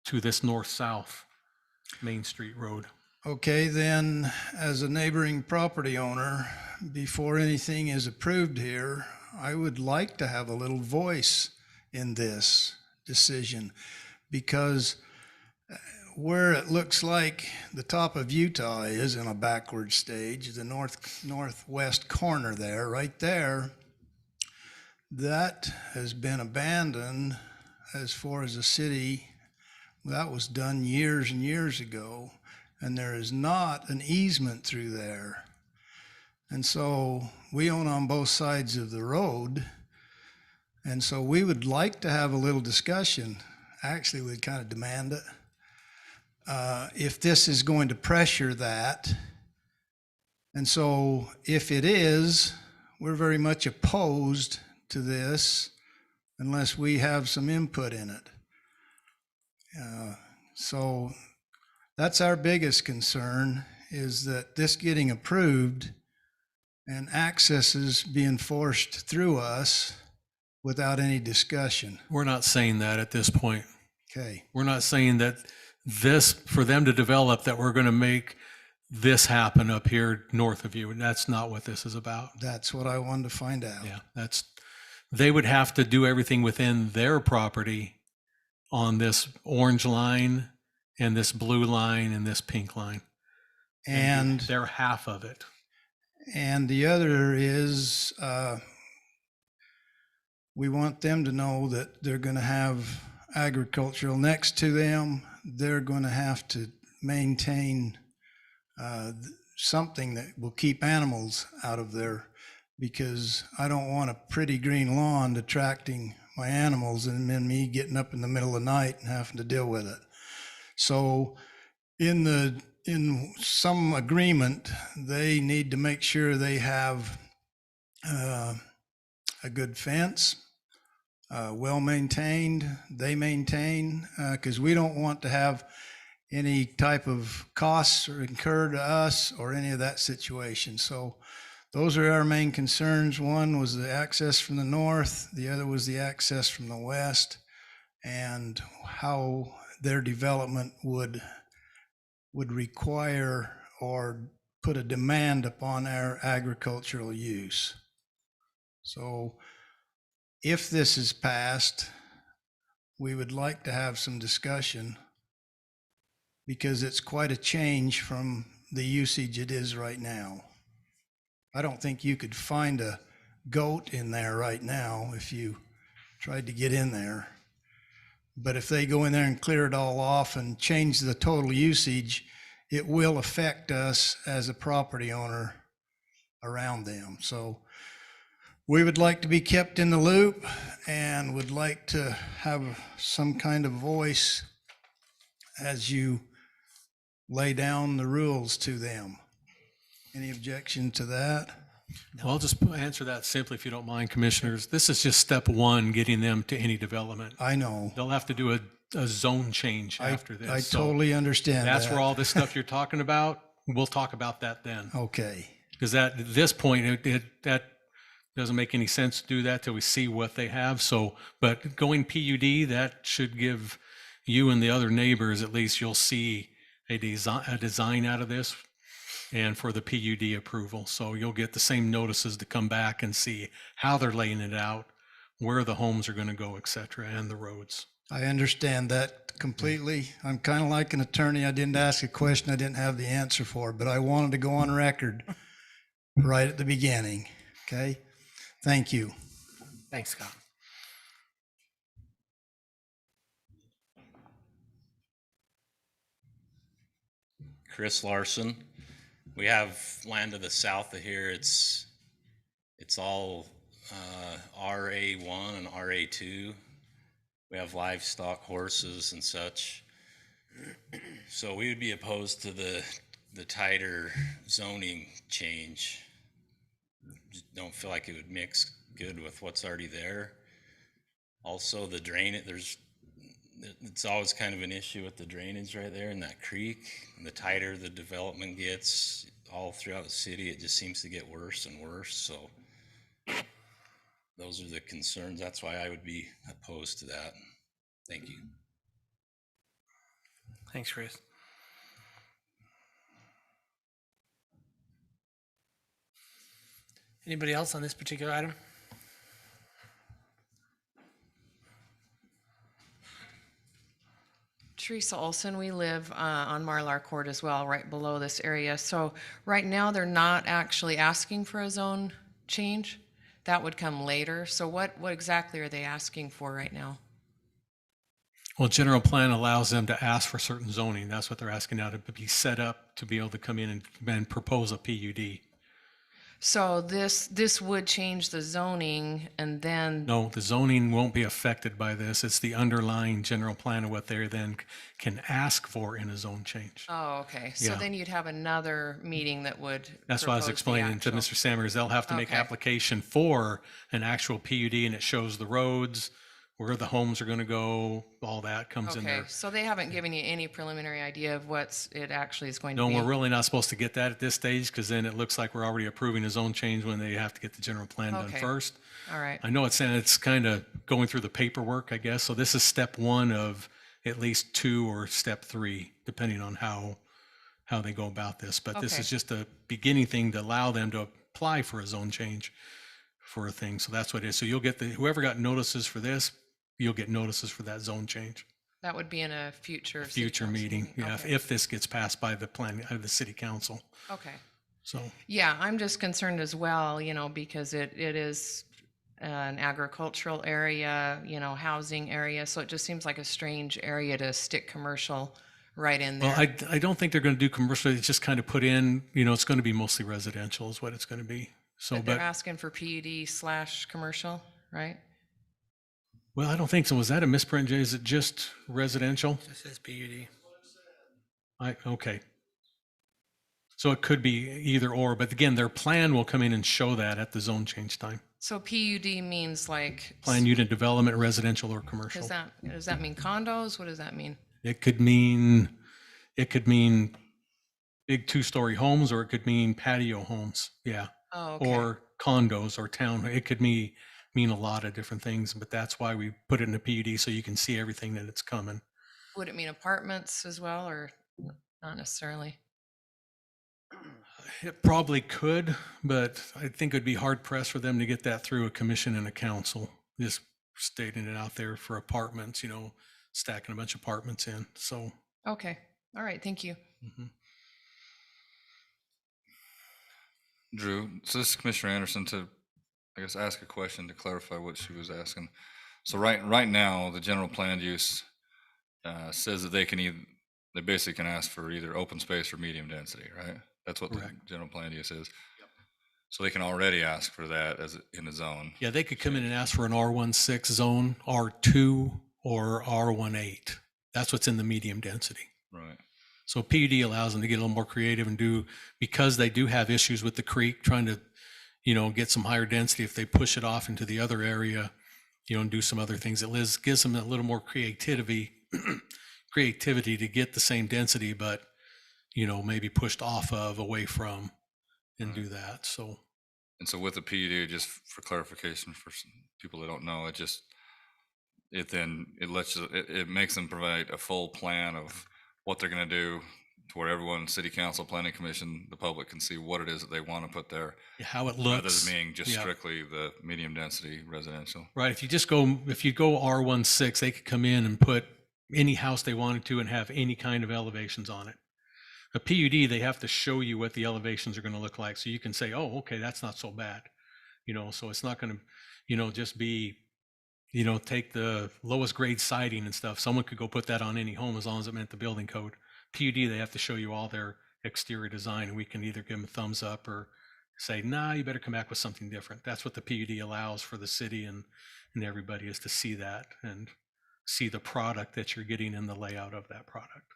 to this north-south Main Street road. okay, then as a neighboring property owner, before anything is approved here, I would like to have a little voice in this decision, because where it looks like the top of Utah is in a backward stage, the northwest corner there, right there, that has been abandoned as far as a city. That was done years and years ago, and there is not an easement through there. And so we own on both sides of the road, and so we would like to have a little discussion. Actually, we'd kind of demand it. If this is going to pressure that. And so if it is, we're very much opposed to this unless we have some input in it. So that's our biggest concern, is that this getting approved and accesses being forced through us without any discussion. We're not saying that at this point. Okay. We're not saying that for them to develop, that we're going to make this happen up here north of you. And that's not what this is about. That's what I wanted to find out. Yeah, they would have to do everything within their property on this orange line and this blue line and this pink line. And they're half of it. And the other is, we want them to know that they're going to have agricultural next to them. They're going to have to maintain something that will keep animals out of there, because I don't want a pretty green lawn attracting my animals and then me getting up in the middle of the night and having to deal with it. So in some agreement, they need to make sure they have a good fence, well maintained, they maintain, because we don't want to have any type of costs or incurred to us or any of that situation. So those are our main concerns. One was the access from the north, the other was the access from the west, and how their development would require or put a demand upon our agricultural use. So if this is passed, we would like to have some discussion, because it's quite a change from the usage it is right now. I don't think you could find a goat in there right now if you tried to get in there. But if they go in there and clear it all off and change the total usage, it will affect us as a property owner around them. So We would like to be kept in the loop and would like to have some kind of voice as you lay down the rules to them. Any objection to that? Well, I'll just answer that simply, if you don't mind, commissioners. This is just step one, getting them to any development. I know. They'll have to do a zone change after this. I So totally understand that. that's where all this stuff you're talking about, we'll talk about that then. Okay. Because at this point, that doesn't make any sense to do that till we see what they have. So, but going PUD, that should give you and the other neighbors, at least you'll see a design out of this and for the PUD approval. So you'll get the same notices to come back and see how they're laying it out, where the homes are going to go, et cetera, and the roads. I understand that completely. I'm kind of like an attorney. I didn't ask a question I didn't have the answer for, but I wanted to go on record right at the beginning. Okay? Thank you. Thanks, Scott. Chris Larson. We have land to the south of here. It's all RA1 and RA2. We have livestock, horses and such. So we would be opposed to the tighter zoning change. Just don't feel like it would mix good with what's already there. Also the drain, it's always kind of an issue with the drainage right there in that creek. And the tighter the development gets all throughout the city, it just seems to get worse and worse. So those are the concerns. That's why I would be opposed to that. Thank you. Thanks, Chris. Anybody else on this particular item? Teresa Olson, we live on Marlar Court as well, right below this area. So right now, they're not actually asking for a zone change. That would come later. So what exactly are they asking for right now? Well, general plan allows them to ask for certain zoning. That's what they're asking now, to be set up to be able to come in and propose a PUD. So this would change the zoning, and then No, the zoning won't be affected by this. It's the underlying general plan of what they then can ask for in a zone change. oh, okay. So Yeah. then you'd have another meeting that would. That's why I was propose the explaining to actual- Mr. Sammers, they'll have to make Okay. application for an actual PUD, and it shows the roads, where the homes are going to go, all that comes in Okay, there. so they haven't given you any preliminary idea of it actually is going to No, be? we're really not supposed to get that at this stage, because then it looks like we're already approving a zone change when they have to get the general plan done Okay. first. All right. I know it's kind of going through the paperwork, I guess. So this is step one of at least two or step three, depending on how they go about this. But this Okay. is just a beginning thing to allow them to apply for a zone change for a thing. So that's what it is. So you'll get whoever got notices for this, you'll get notices for that zone change. That would be in a future. city Future council meeting, yeah, Okay. if this gets passed by the city council. Okay. So, Yeah, I'm just concerned as well, because it is an agricultural area, housing area. So it just seems like a strange area to stick commercial right in there. well, I don't think they're going to do commercial. It's just kind of put in, it's going to be mostly residential is what it's going to be. So, But they're asking for PUD/commercial, right? Well, I don't think so. Was that a misprint, Jay? Is it just residential? This says PUD. Okay. So it could be either or, but again, their plan will come in and show that at the zone change time. So PUD means like. Plan unit development, residential or commercial. Does that mean condos? What does that mean? It could mean big two-story homes, or it could mean patio homes. Yeah. Oh, okay. Or condos or town. It could mean a lot of different things, but that's why we put it in a PUD so you can see everything that it's coming. Would it mean apartments as well, or not necessarily? It probably could, but I think it'd be hard pressed for them to get that through a commission and a council, just stating it out there for apartments, stacking a bunch of apartments in. So, Okay. All right. Thank you. Drew, so this is Commissioner Anderson to, I guess, ask a question to clarify what she was asking. So right now, the general planned use says that they basically can ask for either open space or medium density, right? That's what Correct. the general planned use is. So they can already ask for that as in a zone. Yeah, they could come in and ask for an R16 zone, R2, or R18. That's what's in the medium density. Right. So PUD allows them to get a little more creative and do, because they do have issues with the creek, trying to, get some higher density. If they push it off into the other area, and do some other things, it gives them a little more creativity to get the same density, but, maybe pushed off of, away from, and do that. So. And so with the PUD, just for clarification for some people that don't know, it makes them provide a full plan of what they're going to do to where everyone, city council, planning commission, the public can see what it is that they want to put there. How it Rather looks. than being just Yeah. strictly the medium density residential. Right. If you go R16, they could come in and put any house they wanted to and have any kind of elevations on it. A PUD, they have to show you what the elevations are going to look like. So you can say, oh, okay, that's not so bad. So it's not going to, just be, take the lowest grade siding and stuff. Someone could go put that on any home as long as it met the building code. PUD, they have to show you all their exterior design, and we can either give them a thumbs up or say, nah, you better come back with something different. That's what the PUD allows for the city and everybody, is to see that and see the product that you're getting in the layout of that product.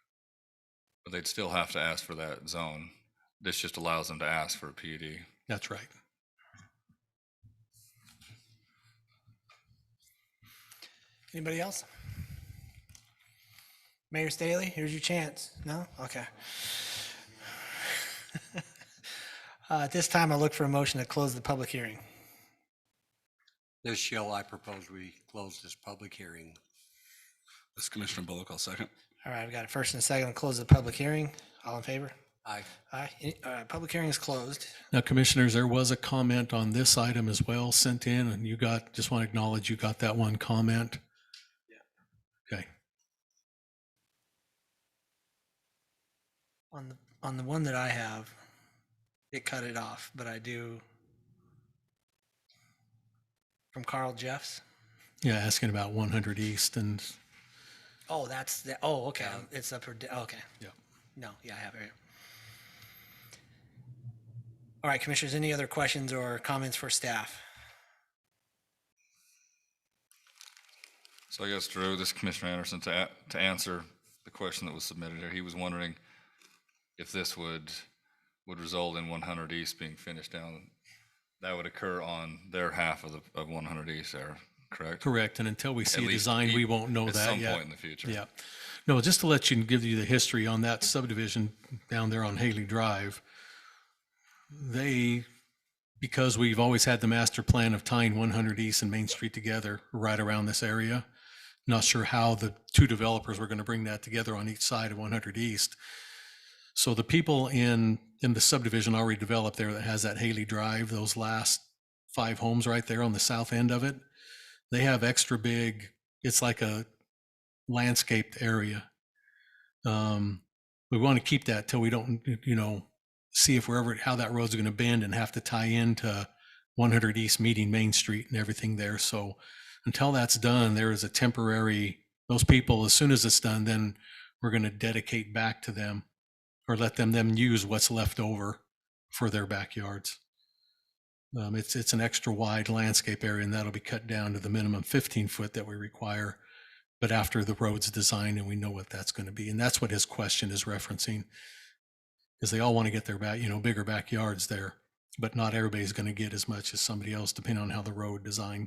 But they'd still have to ask for that zone. This just allows them to ask for a PUD. That's right. Anybody else? Mayor Staley, here's your chance. No? Okay. At this time, I look for a motion to close the public hearing. This Shill, I propose we close this public hearing. This is Commissioner Bullock, I'll second. All right, I've got a first and a second to close the public hearing. All in favor? Aye. Aye. Public hearing is closed. Now, commissioners, there was a comment on this item as well sent in, and just want to acknowledge you got that one comment. Yeah. Okay. On the one that I have, it cut it off, but I do from Carl Jeffs. Yeah, asking about 100 East and. Oh, okay. It's up for, okay. Yeah. No, yeah, I have it here. All right, commissioners, any other questions or comments for staff? So I guess, Drew, this is Commissioner Anderson, to answer the question that was submitted here. He was wondering if this would result in 100 East being finished down. That would occur on their half of 100 East there, correct? Correct, and until we see a least design, we won't know at that some yet. point in the future. Yeah. No, just to give you the history on that subdivision down there on Haley Drive, because we've always had the master plan of tying 100 East and Main Street together right around this area, not sure how the two developers were going to bring that together on each side of 100 East. So the people in the subdivision already developed there that has that Haley Drive, those last 5 homes right there on the south end of it, they have extra big, it's like a landscaped area. We want to keep that till we don't, see if how that road's going to bend and have to tie into 100 East meeting Main Street and everything there. So until that's done, there is a temporary, those people, as soon as it's done, then we're going to dedicate back to them or let them use what's left over for their backyards. It's an extra wide landscape area, and that'll be cut down to the minimum 15 foot that we require, but after the road's designed and we know what that's going to be. And that's what his question is referencing, is they all want to get their bigger backyards there, but not everybody's going to get as much as somebody else, depending on how the road design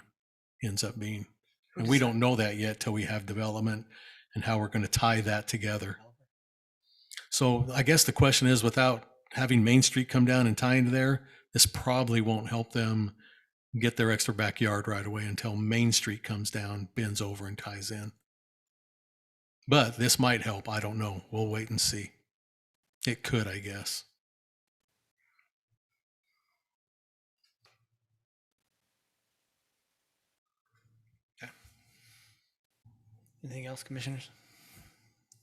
ends up being. And we don't know that yet till we have development and how we're going to tie that together. So I guess the question is, without having Main Street come down and tie into there, this probably won't help them get their extra backyard right away until Main Street comes down, bends over and ties in. But this might help. I don't know. We'll wait and see. It could, I guess. Okay. Anything else, commissioners?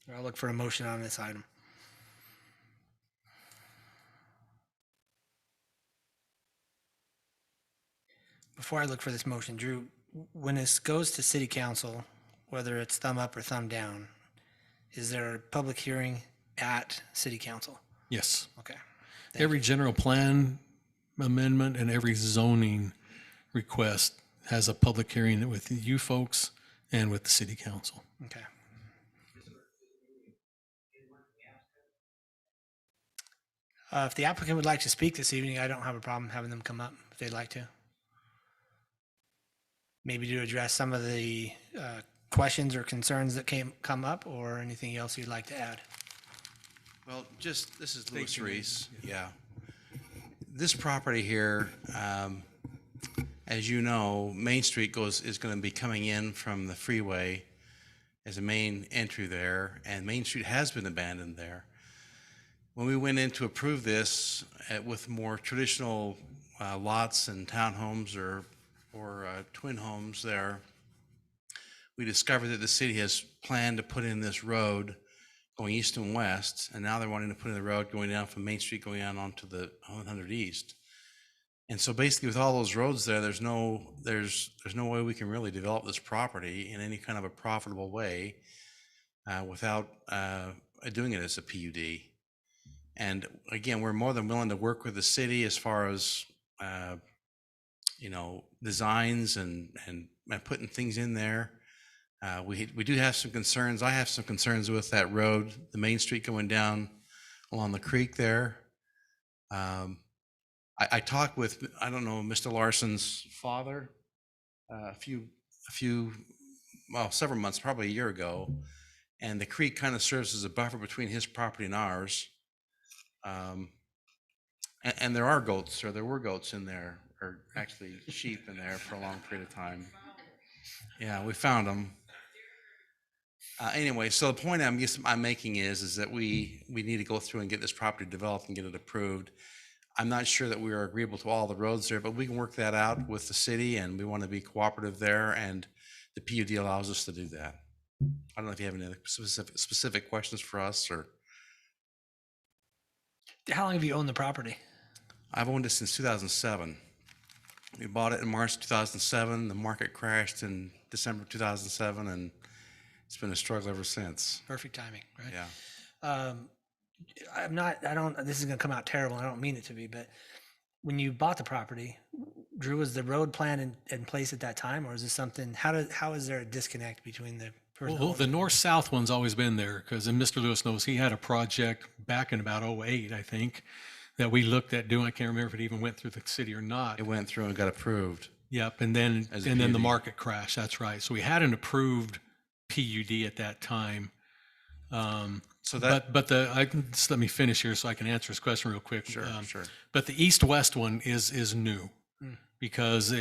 Or I'll look for a motion on this item. Before I look for this motion, Drew, when this goes to city council, whether it's thumb up or thumb down, is there a public hearing at city council? Yes. Okay. Every general plan amendment and every zoning request has a public hearing with you folks and with the city council. Okay. If the applicant would like to speak this evening, I don't have a problem having them come up if they'd like to. Maybe to address some of the questions or concerns that come up, or anything else you'd like to add. Well, this is Louis Reese, yeah. This property here, as you know, Main Street is going to be coming in from the freeway as a main entry there, and Main Street has been abandoned there. When we went in to approve this with more traditional lots and townhomes or twin homes there, we discovered that the city has planned to put in this road going east and west, and now they're wanting to put in the road going down from Main Street going on onto the 100 East. And so basically with all those roads there, there's no way we can really develop this property in any kind of a profitable way without doing it as a PUD. And again, we're more than willing to work with the city as far as designs and putting things in there. We do have some concerns. I have some concerns with that road, the Main Street going down along the creek there. I talked with, I don't know, Mr. Larson's father several months, probably a year ago, and the creek kind of serves as a buffer between his property and ours. And there are goats, or there were goats in there, or actually sheep in there for a long period of time. Yeah, we found them. Anyway, so the point I'm making is that we need to go through and get this property developed and get it approved. I'm not sure that we are agreeable to all the roads there, but we can work that out with the city, and we want to be cooperative there, and the PUD allows us to do that. I don't know if you have any specific questions for us, or. How long have you owned the property? I've owned it since 2007. We bought it in March 2007. The market crashed in December 2007, and it's been a struggle ever since. Perfect timing, right? Yeah. This is going to come out terrible. I don't mean it to be, but when you bought the property, Drew, was the road plan in place at that time, or is this something, how is there a disconnect between the person? Well, the north-south one's always been there, because Mr. Lewis knows he had a project back in about 08, I think, that we looked at doing. I can't remember if it even went through the city or not. It went through and got approved. Yep, and then the market crashed. That's right. So we had an approved PUD at that time. Just let me finish here so I can answer his question real quick. Sure, sure. But the east-west one is new, because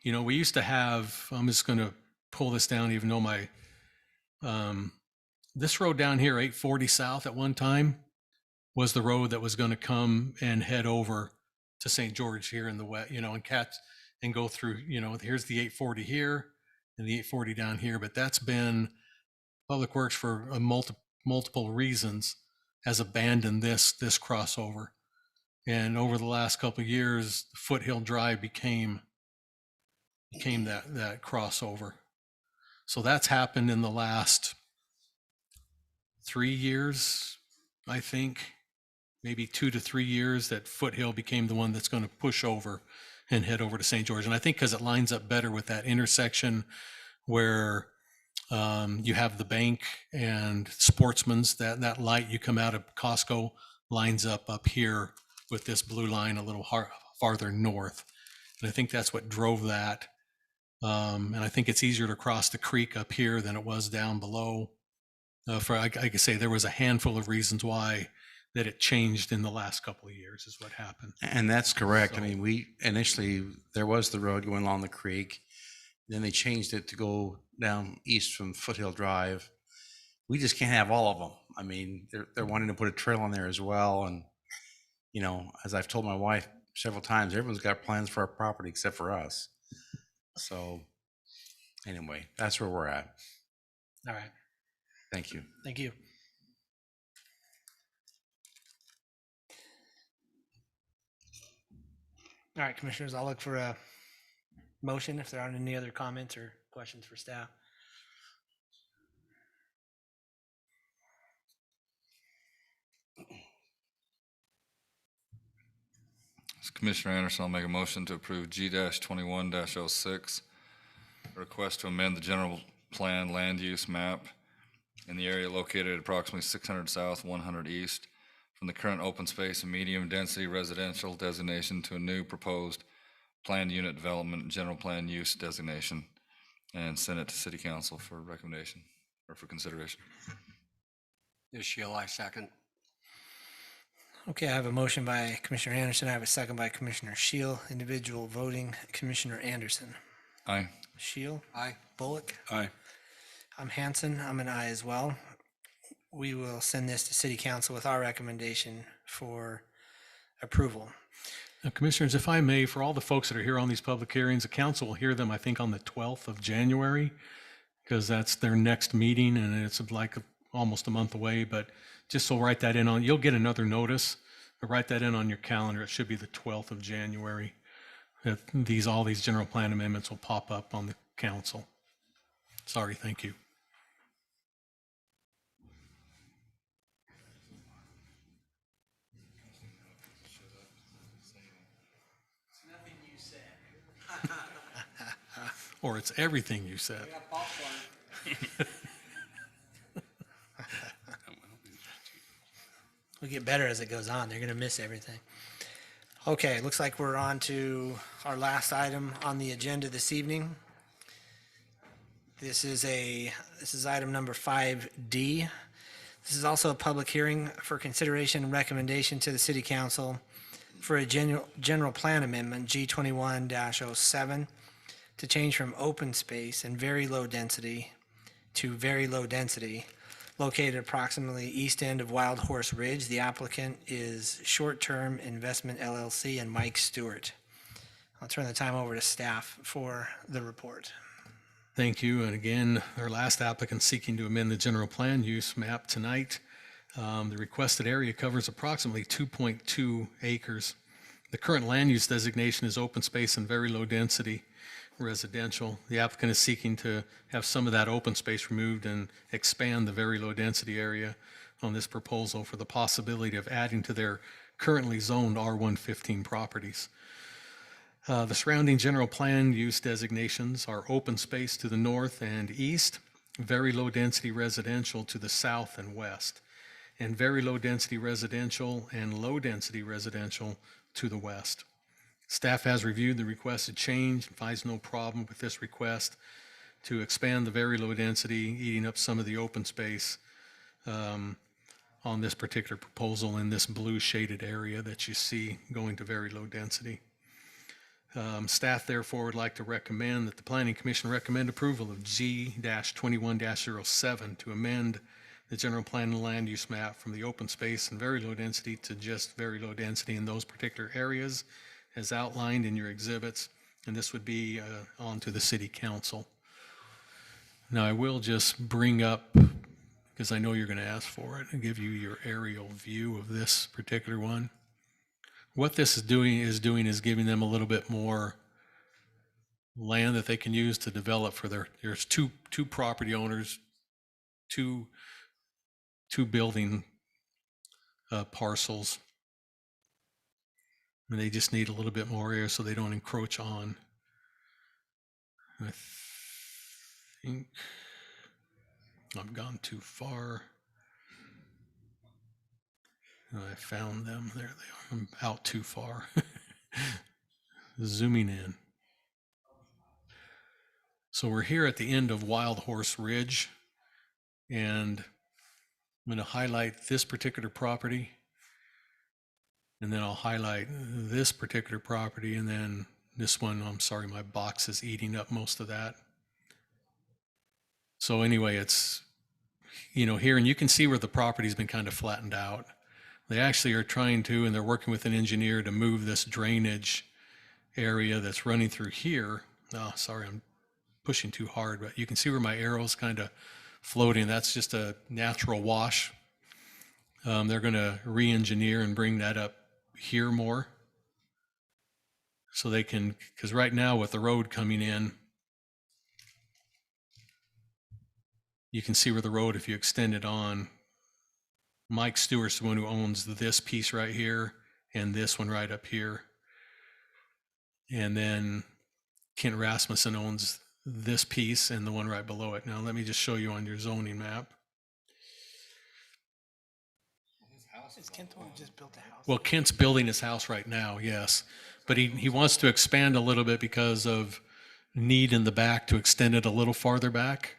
we used to have. I'm just going to pull this down, even though my this road down here, 840 South, at one time was the road that was going to come and head over to St. George here in the west, and go through. Here's the 840 here and the 840 down here, but that's been Public Works for multiple reasons has abandoned this crossover, and over the last couple of years, Foothill Drive became that crossover. So that's happened in the last 3 years, I think, maybe 2 to 3 years, that Foothill became the one that's going to push over and head over to St. George. And I think because it lines up better with that intersection where you have the bank and Sportsman's, that light you come out of Costco lines up here with this blue line a little farther north. And I think that's what drove that. And I think it's easier to cross the creek up here than it was down below. I could say there was a handful of reasons why that it changed in the last couple of years is what happened. And that's correct. So, I mean, initially there was the road going along the creek. Then they changed it to go down east from Foothill Drive. We just can't have all of them. I mean, they're wanting to put a trail on there as well. And, as I've told my wife several times, everyone's got plans for our property except for us. So anyway, that's where we're at. All right. Thank you. Thank you. All right, commissioners, I'll look for a motion if there aren't any other comments or questions for staff. Commissioner Anderson, I'll make a motion to approve G-21-06, a request to amend the general plan land use map in the area located at approximately 600 south, 100 east, from the current open space and medium density residential designation to a new proposed planned unit development general plan use designation, and send it to City Council for recommendation or for consideration. This Shield, I second. Okay, I have a motion by Commissioner Anderson. I have a second by Commissioner Shield. Individual voting, Commissioner Anderson. Aye. Shield. Aye. Bullock. Aye. I'm Hanson. I'm an aye as well. We will send this to City Council with our recommendation for approval. Now, Commissioners, if I may, for all the folks that are here on these public hearings, the council will hear them, I think, on the 12th of January, because that's their next meeting, and it's like almost a month away. But just so write that in on, you'll get another notice, but write that in on your calendar. It should be the 12th of January. That all these general plan amendments will pop up on the council. Sorry, thank you. Or it's everything you said. We'll get better as it goes on. They're going to miss everything. Okay, looks like we're on to our last item on the agenda this evening. This is item number 5D. This is also a public hearing for consideration and recommendation to the City Council for a general plan amendment, G21-07, to change from open space and very low density to very low density, located approximately east end of Wild Horse Ridge. The applicant is Short Term Investment LLC and Mike Stewart. I'll turn the time over to staff for the report. Thank you. And again, our last applicant seeking to amend the general plan use map tonight. The requested area covers approximately 2.2 acres. The current land use designation is open space and very low density residential. The applicant is seeking to have some of that open space removed and expand the very low density area on this proposal for the possibility of adding to their currently zoned R115 properties. The surrounding general plan use designations are open space to the north and east, very low density residential to the south and west, and very low density residential and low density residential to the west. Staff has reviewed the requested change and finds no problem with this request to expand the very low density, eating up some of the open space on this particular proposal in this blue shaded area that you see going to very low density. Staff therefore would like to recommend that the Planning Commission recommend approval of G-21-07 to amend the general plan and land use map from the open space and very low density to just very low density in those particular areas as outlined in your exhibits, and this would be on to the City Council. Now I will just bring up, because I know you're going to ask for it, and give you your aerial view of this particular one. What this is doing is giving them a little bit more land that they can use to develop for there's two property owners, two building parcels, and they just need a little bit more area so they don't encroach on. I think I've gone too far. I found them. There they are. I'm out too far. Zooming in. So we're here at the end of Wild Horse Ridge, and I'm going to highlight this particular property, and then I'll highlight this particular property, and then this one. I'm sorry, my box is eating up most of that. So anyway, it's, here, and you can see where the property's been kind of flattened out. They actually are trying to, and they're working with an engineer to move this drainage area that's running through here. Oh, sorry, I'm pushing too hard, but you can see where my arrow's kind of floating. That's just a natural wash. They're going to re-engineer and bring that up here more. So they can, because right now with the road coming in, you can see where the road, if you extend it on, Mike Stewart's the one who owns this piece right here and this one right up here. And then Kent Rasmussen owns this piece and the one right below it. Now, let me just show you on your zoning map. Is Kent the one who just built a house? Well, Kent's building his house right now, yes. But he wants to expand a little bit because of need in the back to extend it a little farther back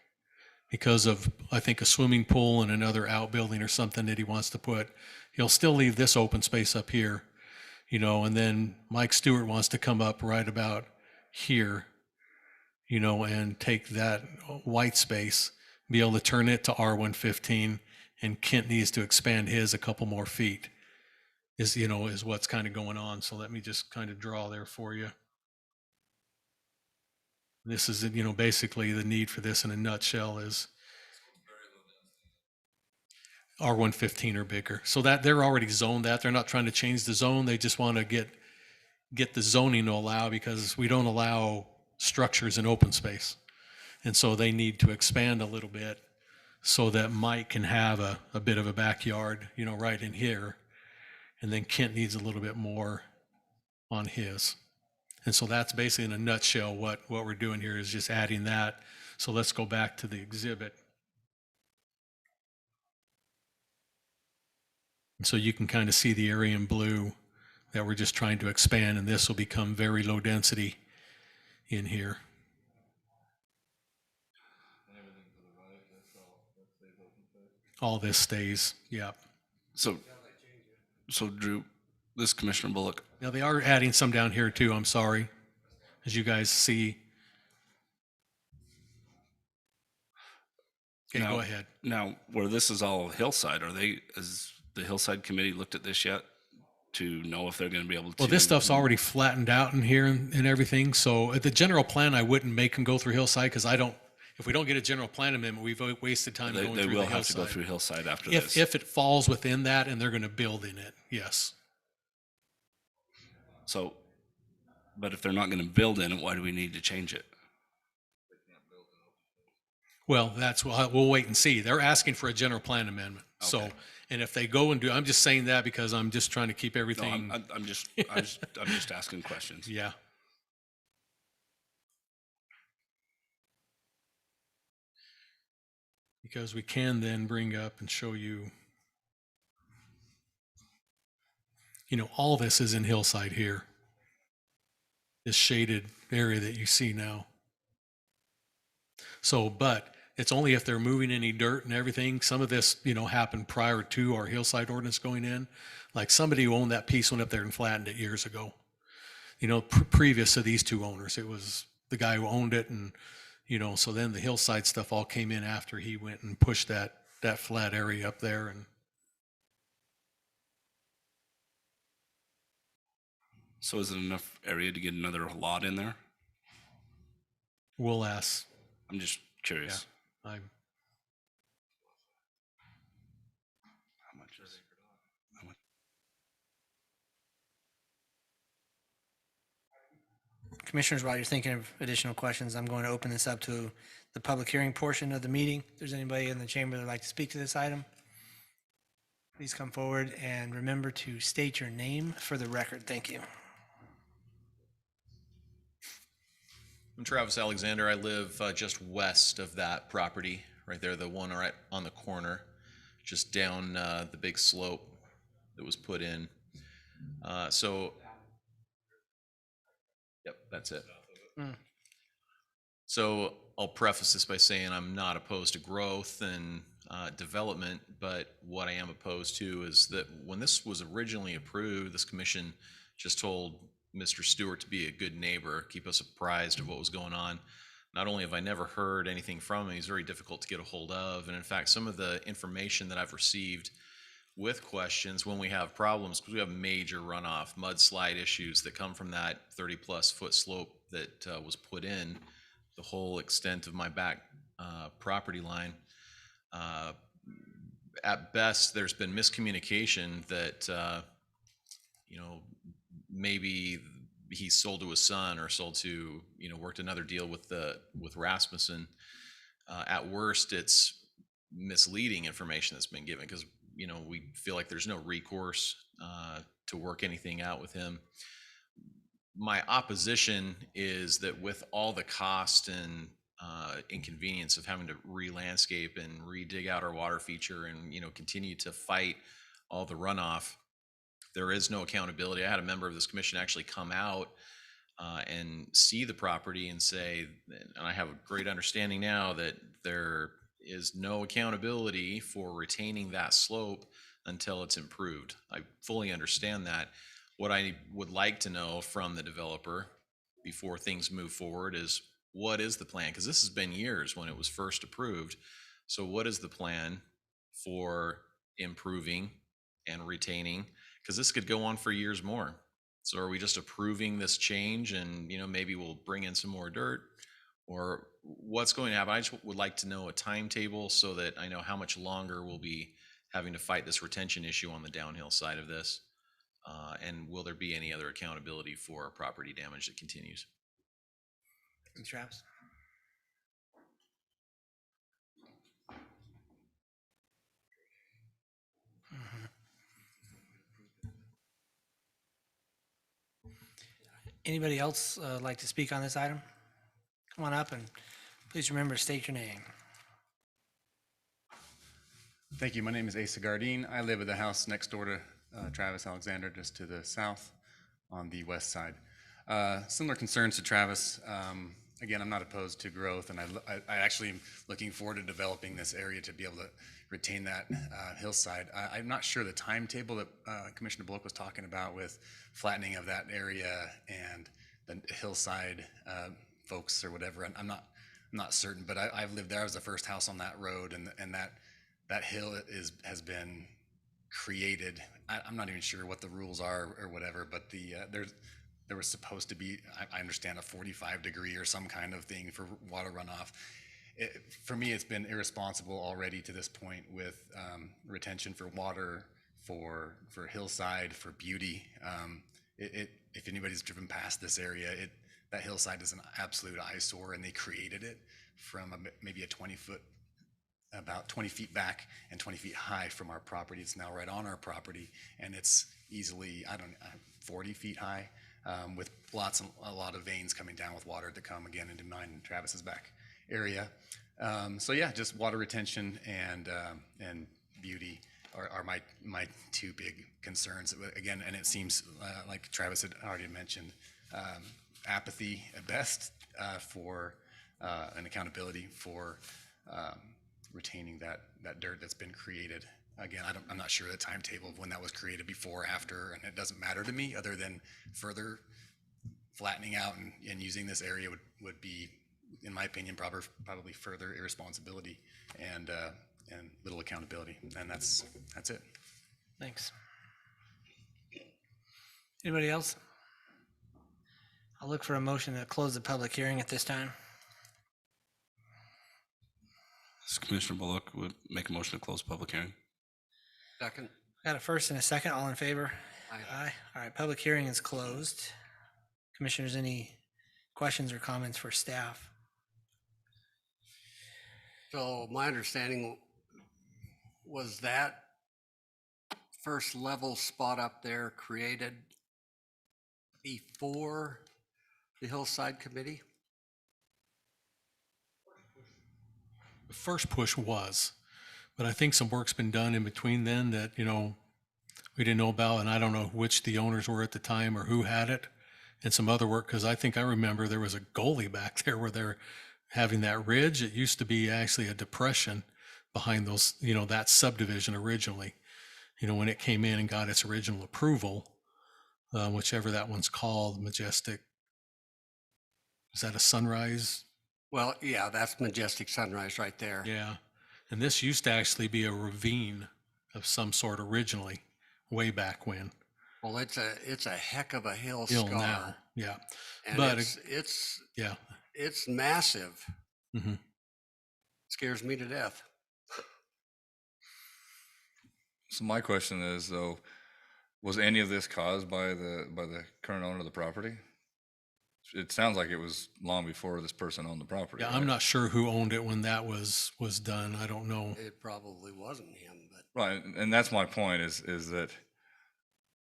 because of, I think, a swimming pool and another outbuilding or something that he wants to put. He'll still leave this open space up here, you know, and then Mike Stewart wants to come up right about here, you know, and take that white space, be able to turn it to R115, and Kent needs to expand his a couple more feet, is what's kind of going on. So let me just kind of draw there for you. This is, basically the need for this in a nutshell is R115 or bigger. So that they're already zoned that. They're not trying to change the zone. They just want to get the zoning to allow, because we don't allow structures in open space. And so they need to expand a little bit so that Mike can have a bit of a backyard, right in here. And then Kent needs a little bit more on his. And so that's basically in a nutshell what we're doing here is just adding that. So let's go back to the exhibit. And so you can kind of see the area in blue that we're just trying to expand, and this will become very low density in here. All this stays, yeah. So Drew, this Commissioner Bullock. Now they are adding some down here too, I'm sorry, as you guys see. Okay, go ahead. Now, where this is all hillside, has the hillside committee looked at this yet to know if they're going to be able to? Well, this stuff's already flattened out in here and everything. So at the general plan, I wouldn't make them go through hillside, because if we don't get a general plan amendment, we've wasted time going through the hillside. They will have to go through hillside after this. If it falls within that and they're going to build in it, yes. So, but if they're not going to build in it, why do we need to change it? Well, we'll wait and see. They're asking for a general plan amendment. Okay. So, and if they go and I'm just saying that because I'm just trying to keep everything. No, I'm just asking questions. Yeah. Because we can then bring up and show you, all this is in hillside here. This shaded area that you see now. So, but it's only if they're moving any dirt and everything. Some of this, happened prior to our hillside ordinance going in. Like somebody who owned that piece went up there and flattened it years ago. Previous to these two owners, it was the guy who owned it, and so then the hillside stuff all came in after he went and pushed that flat area up there. And so is it enough area to get another lot in there? We'll ask. I'm just curious. Yeah, how much is it? Commissioners, while you're thinking of additional questions, I'm going to open this up to the public hearing portion of the meeting. If there's anybody in the chamber that would like to speak to this item, please come forward and remember to state your name for the record. Thank you. I'm Travis Alexander. I live just west of that property, right there, the one right on the corner, just down the big slope that was put in. Yep, that's it. So I'll preface this by saying I'm not opposed to growth and development, but what I am opposed to is that when this was originally approved, this commission just told Mr. Stewart to be a good neighbor, keep us apprised of what was going on. Not only have I never heard anything from him, he's very difficult to get a hold of. And in fact, some of the information that I've received with questions when we have problems, because we have major runoff, mudslide issues that come from that 30+ foot slope that was put in the whole extent of my back property line. At best, there's been miscommunication that, maybe he sold to his son or sold to, worked another deal with Rasmussen. At worst, it's misleading information that's been given because, we feel like there's no recourse to work anything out with him. my opposition is that with all the cost and inconvenience of having to re-landscape and re-dig out our water feature and, you know, continue to fight all the runoff, there is no accountability. I had a member of this commission actually come out and see the property and say, and I have a great understanding now that there is no accountability for retaining that slope until it's improved. I fully understand that. What I would like to know from the developer before things move forward is, what is the plan? Because this has been years when it was first approved. So what is the plan for improving and retaining? Because this could go on for years more. So are we just approving this change and, you know, maybe we'll bring in some more dirt, or what's going to happen? I just would like to know a timetable so that I know how much longer we'll be having to fight this retention issue on the downhill side of this. And will there be any other accountability for property damage that continues? Travis? Anybody else like to speak on this item? Come on up and please remember to state your name. Thank you. My name is Asa Gardine. I live at the house next door to Travis Alexander, just to the south on the west side. Similar concerns to Travis. Again, I'm not opposed to growth, and I actually am looking forward to developing this area to be able to retain that hillside. I'm not sure the timetable that Commissioner Bullock was talking about with flattening of that area and the hillside folks or whatever. I'm not certain, but I've lived there. I was the first house on that road, and that hill has been created. I'm not even sure what the rules are or whatever, but there was supposed to be, I understand, a 45-degree or some kind of thing for water runoff. For me, it's been irresponsible already to this point with retention for water, for hillside, for beauty. If anybody's driven past this area, that hillside is an absolute eyesore, and they created it from maybe a 20-foot, about 20 feet back and 20 feet high from our property. It's now right on our property, and it's easily, 40 feet high, with a lot of veins coming down with water that come again into mine and Travis's back area. So yeah, just water retention and beauty are my two big concerns. Again, and it seems like Travis had already mentioned, apathy at best for and accountability for retaining that dirt that's been created. Again, I'm not sure the timetable of when that was created, before or after, and it doesn't matter to me, other than further flattening out and using this area would be, in my opinion, probably further irresponsibility and little accountability. And that's it. Thanks. Anybody else? I'll look for a motion to close the public hearing at this time. Commissioner Bullock would make a motion to close public hearing. Second. Got a first and a second. All in favor? Aye. All right, public hearing is closed. Commissioners, any questions or comments for staff? So my understanding was that first level spot up there created before the Hillside Committee? The first push was, but I think some work's been done in between then that, you know, we didn't know about, and I don't know which the owners were at the time or who had it, and some other work, because I think I remember there was a goalie back there where they're having that ridge. It used to be actually a depression behind those, you know, that subdivision originally, you know, when it came in and got its original approval, whichever that one's called, Majestic. Is that a Sunrise? Well, yeah, that's Majestic Sunrise right there. Yeah. And this used to actually be a ravine of some sort originally, way back when. Well, it's a heck of a hill Hill scar. now, yeah. And But it's massive. Mm-hmm. Scares me to death. So my question is, though, was any of this caused by the current owner of the property? It sounds like it was long before this person owned the property. Yeah, right? I'm not sure who owned it when that was done. I don't know. It probably wasn't him, but Right, and that's my point is that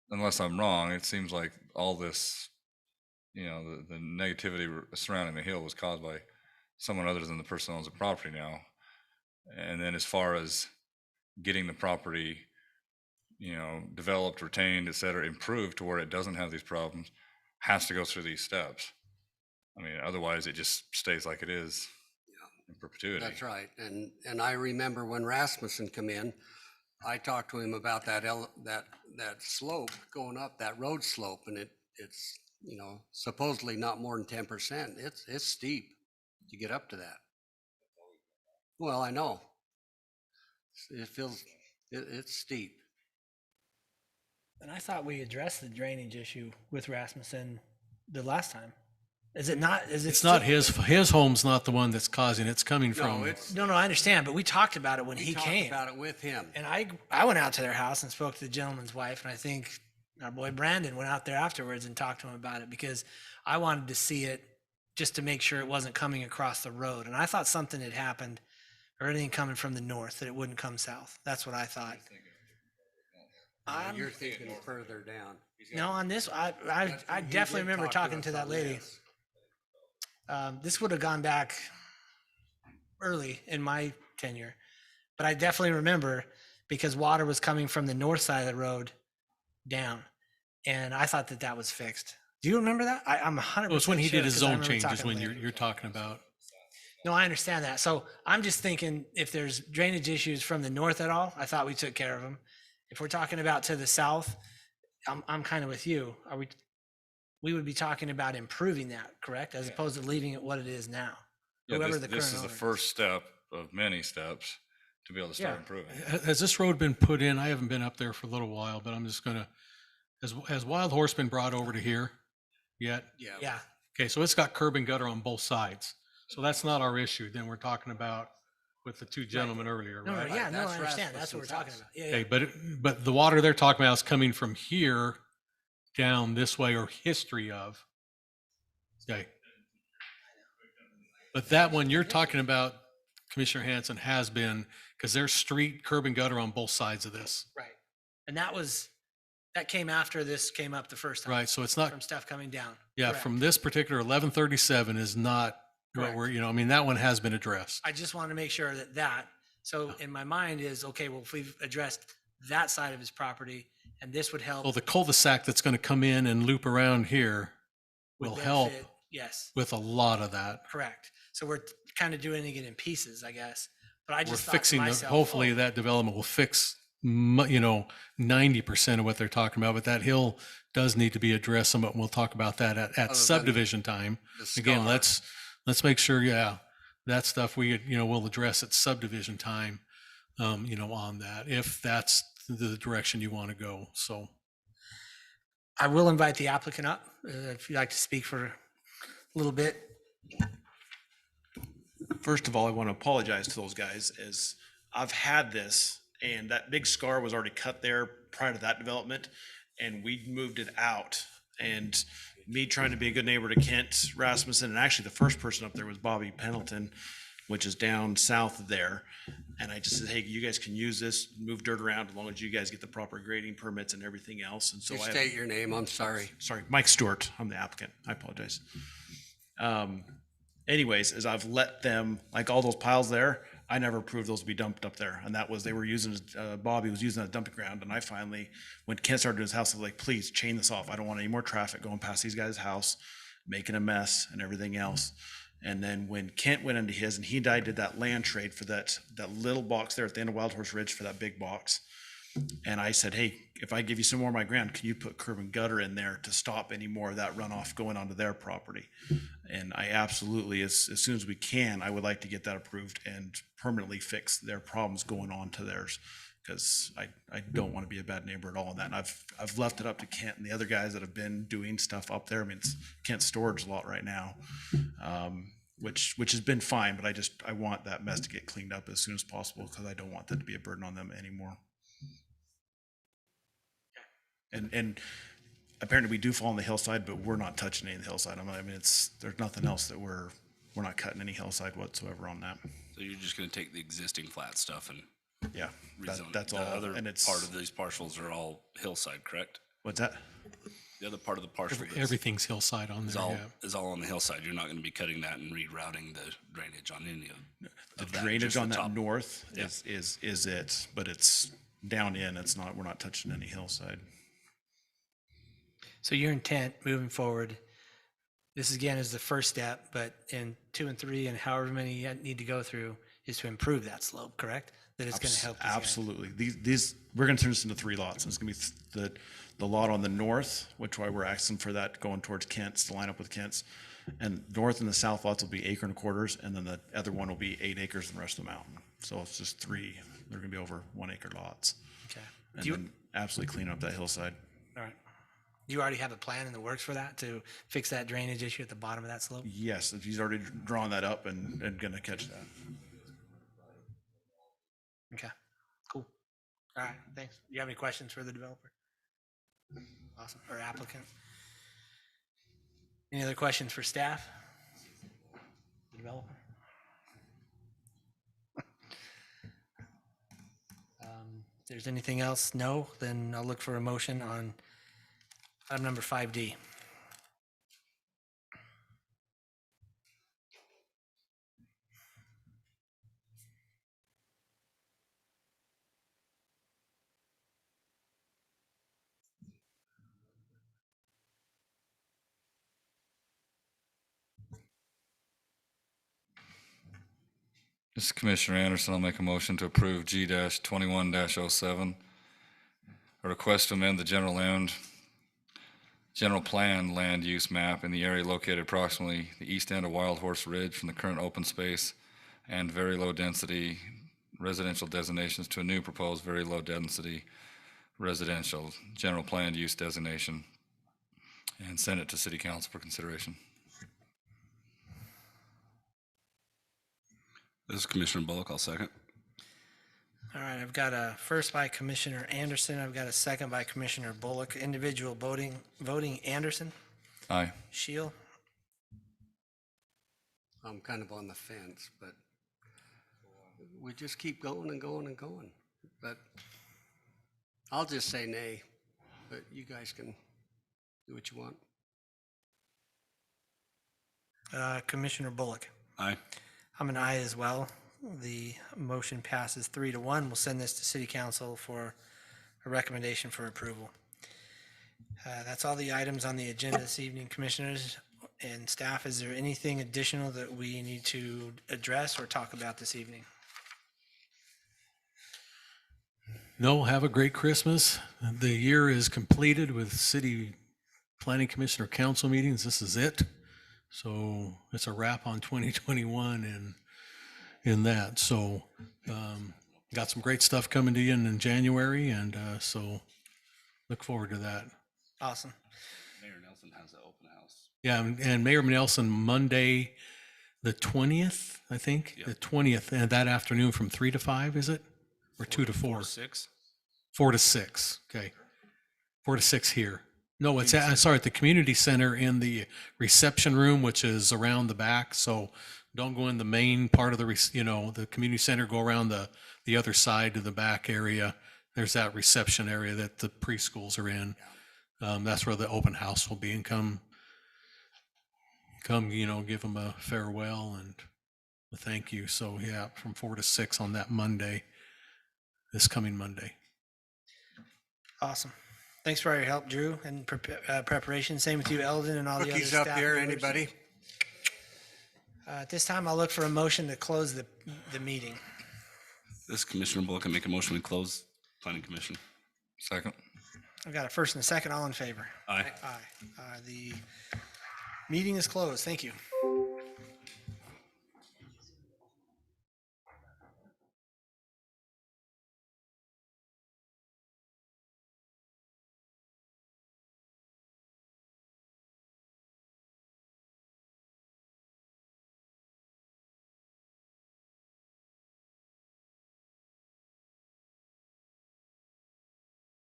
unless I'm wrong, it seems like all this you know, the negativity surrounding the hill was caused by someone other than the person who owns the property now. And then as far as getting the property, you know, developed, retained, et cetera, improved to where it doesn't have these problems, has to go through these steps. I mean, otherwise it just stays like it is in perpetuity. That's right. And I remember when Rasmussen come in, I talked to him about that slope going up, that road slope, and it's, you know, supposedly not more than 10%. It's steep to get up to that. Well, I know. It feels, it's steep. And I thought we addressed the drainage issue with Rasmussen the last time. Is it not? Is it? It's not his home's not the one that's causing it. It's coming from. No, I understand, but we talked about it when he came. Talked about it with him. And I went out to their house and spoke to the gentleman's wife, and I think our boy Brandon went out there afterwards and talked to him about it because I wanted to see it just to make sure it wasn't coming across the road. And I thought something had happened or anything coming from the north that it wouldn't come south. That's what I thought. You're thinking further down. No, on this, I definitely remember talking to that lady. This would have gone back early in my tenure, but I definitely remember because water was coming from the north side of the road down, and I thought that was fixed. Do you remember that? I'm 100%. Well, it's when he sure, did his 'cause I zone remember changes talking when later. you're talking about. No, I understand that. So I'm just thinking if there's drainage issues from the north at all, I thought we took care of them. If we're talking about to the south, I'm kind of with you. We would be talking about improving that, correct? As opposed to leaving it what it is now. Yeah, Whoever this, the this current is the owner first step of many steps to be able to start Yeah. improving. Has this road been put in? I haven't been up there for a little while, but I'm just gonna, has Wild Horse been brought over to here yet? Yeah. Okay, so it's got curb and gutter on both sides. So that's not our issue. Then we're talking about with the two gentlemen earlier, No, right? yeah, no, That's I understand. That's what we're talking Rasmussen's about. Yeah, Okay, but the water they're talking about is coming from here down this way or history of. Okay. But that one you're talking about, Commissioner Hanson, has been, because there's street curb and gutter on both sides of this. Right. And that came after this came up the first time. Right, so it's not, From stuff coming down. yeah, Correct. from this particular 1137 is not what Correct. we're, you know, I mean, that one has been addressed. I just want to make sure so in my mind is, okay, well, if we've addressed that side of his property and this would help. Well, the cul-de-sac that's going to come in and loop around here would will help benefit- Yes, with a lot of that. correct. So we're kind of doing it in pieces, I guess. But I We're just thought to fixing, myself, hopefully oh, that development will fix, 90% of what they're talking about, but that hill does need to be addressed somewhat. And we'll talk about that at than subdivision time. the Again, scar. let's make sure, that stuff we'll address at subdivision time, on that, if that's the direction you want to go. So. I will invite the applicant up if you'd like to speak for a little bit. First of all, I want to apologize to those guys as I've had this and that big scar was already cut there prior to that development and we moved it out. And me trying to be a good neighbor to Kent Rasmussen, and actually the first person up there was Bobby Pendleton, which is down south of there. And I just said, hey, you guys can use this, move dirt around as long as you guys get the proper grading permits and everything else. And so You state your name, I'm sorry. Sorry, Mike Stewart. I'm the applicant. I apologize. Anyways, as I've let them, like all those piles there, I never approved those to be dumped up there. And that was, they were using, Bobby was using a dumping ground. And I finally, when Kent started his house, I was like, please chain this off. I don't want any more traffic going past these guys' house, making a mess and everything else. And then when Kent went into his and he did that land trade for that little box there at the end of Wild Horse Ridge for that big box. And I said, hey, if I give you some more of my ground, can you put curb and gutter in there to stop any more of that runoff going onto their property? And I absolutely, as soon as we can, I would like to get that approved and permanently fix their problems going on to theirs. Because I don't want to be a bad neighbor at all in that. And I've left it up to Kent and the other guys that have been doing stuff up there. I mean, it's Kent's storage lot right now, which has been fine, but I want that mess to get cleaned up as soon as possible because I don't want that to be a burden on them anymore. And apparently we do fall on the hillside, but we're not touching any of the hillside. I mean, there's nothing else that we're not cutting any hillside whatsoever on that. So you're just going to take the existing flat stuff and Yeah, rezone it. that's The all. other And it's part of these parcels are all hillside, correct? What's that? The other part of the parcel that's- Everything's hillside on is there, all, yeah. is all on the hillside. You're not going to be cutting that and rerouting the drainage on any The of that. drainage just the on that top. north Yeah. is it, but it's down in, it's not, we're not touching any hillside. So your intent moving forward, this again is the first step, but in 2 and 3 and however many you need to go through is to improve that slope, correct? That it's going to help. Absolutely. These, we're gonna turn this into 3 lots. It's gonna be the lot on the north, which why we're asking for that going towards Kent's to line up with Kent's. And north and the south lots will be 1.25 acres, and then the other one will be 8 acres and the rest of the mountain. So it's just 3, they're gonna be over 1 acre lots. Okay. And then absolutely clean up that hillside. All right. Do you already have a plan in the works for that to fix that drainage issue at the bottom of that slope? Yes, if he's already drawn that up and gonna catch that. Okay, cool. All right, thanks. Do you have any questions for the developer? Awesome, or applicant? Any other questions for staff? The developer? If there's anything else, no, then I'll look for a motion on item number 5D. This is Commissioner Anderson. I'll make a motion to approve G-21-07. A request to amend the general plan land use map in the area located approximately the east end of Wild Horse Ridge from the current open space and very low density residential designations to a new proposed very low density residential general planned use designation, and send it to City Council for consideration. This is Commissioner Bullock. I'll second. All right, I've got a first by Commissioner Anderson. I've got a second by Commissioner Bullock. Individual voting Anderson, Aye. Shield, I'm kind of on the fence, but we just keep going and going and going. But I'll just say nay, but you guys can do what you want. Commissioner Bullock. Aye. I'm an aye as well. The motion passes 3-1. We'll send this to City Council for a recommendation for approval. That's all the items on the agenda this evening, Commissioners and staff. Is there anything additional that we need to address or talk about this evening? No, have a great Christmas. The year is completed with city planning commissioner council meetings. This is it. So it's a wrap on 2021 and in that. So got some great stuff coming to you in January, and so look forward to that. Awesome. Mayor Nelson has an open house. Yeah, and Mayor Nelson Monday, the 20th, I think, Yep. the 20th, and that afternoon from 3 to 5, is it? Or 2 to 4? 6. 4 to 6, okay. 4 to 6 here. No, it's at, sorry, at the community center in the reception room, which is around the back. So don't go in the main part of the, the community center, go around the other side to the back area. There's that reception area that the preschools are in. That's where the open house will be, and come, give them a farewell and a thank you. So yeah, from 4 to 6 on that Monday, this coming Monday. Awesome. Thanks for all your help, Drew, and preparation. Same with you, Eldon, and all the other Cookies staff up here, members. anybody? At this time, I'll look for a motion to close the meeting. This is Commissioner Bullock. I make a motion to close Planning Commission. Second. I've got a first and a second. All in favor? Aye. Aye. The meeting is closed. Thank you.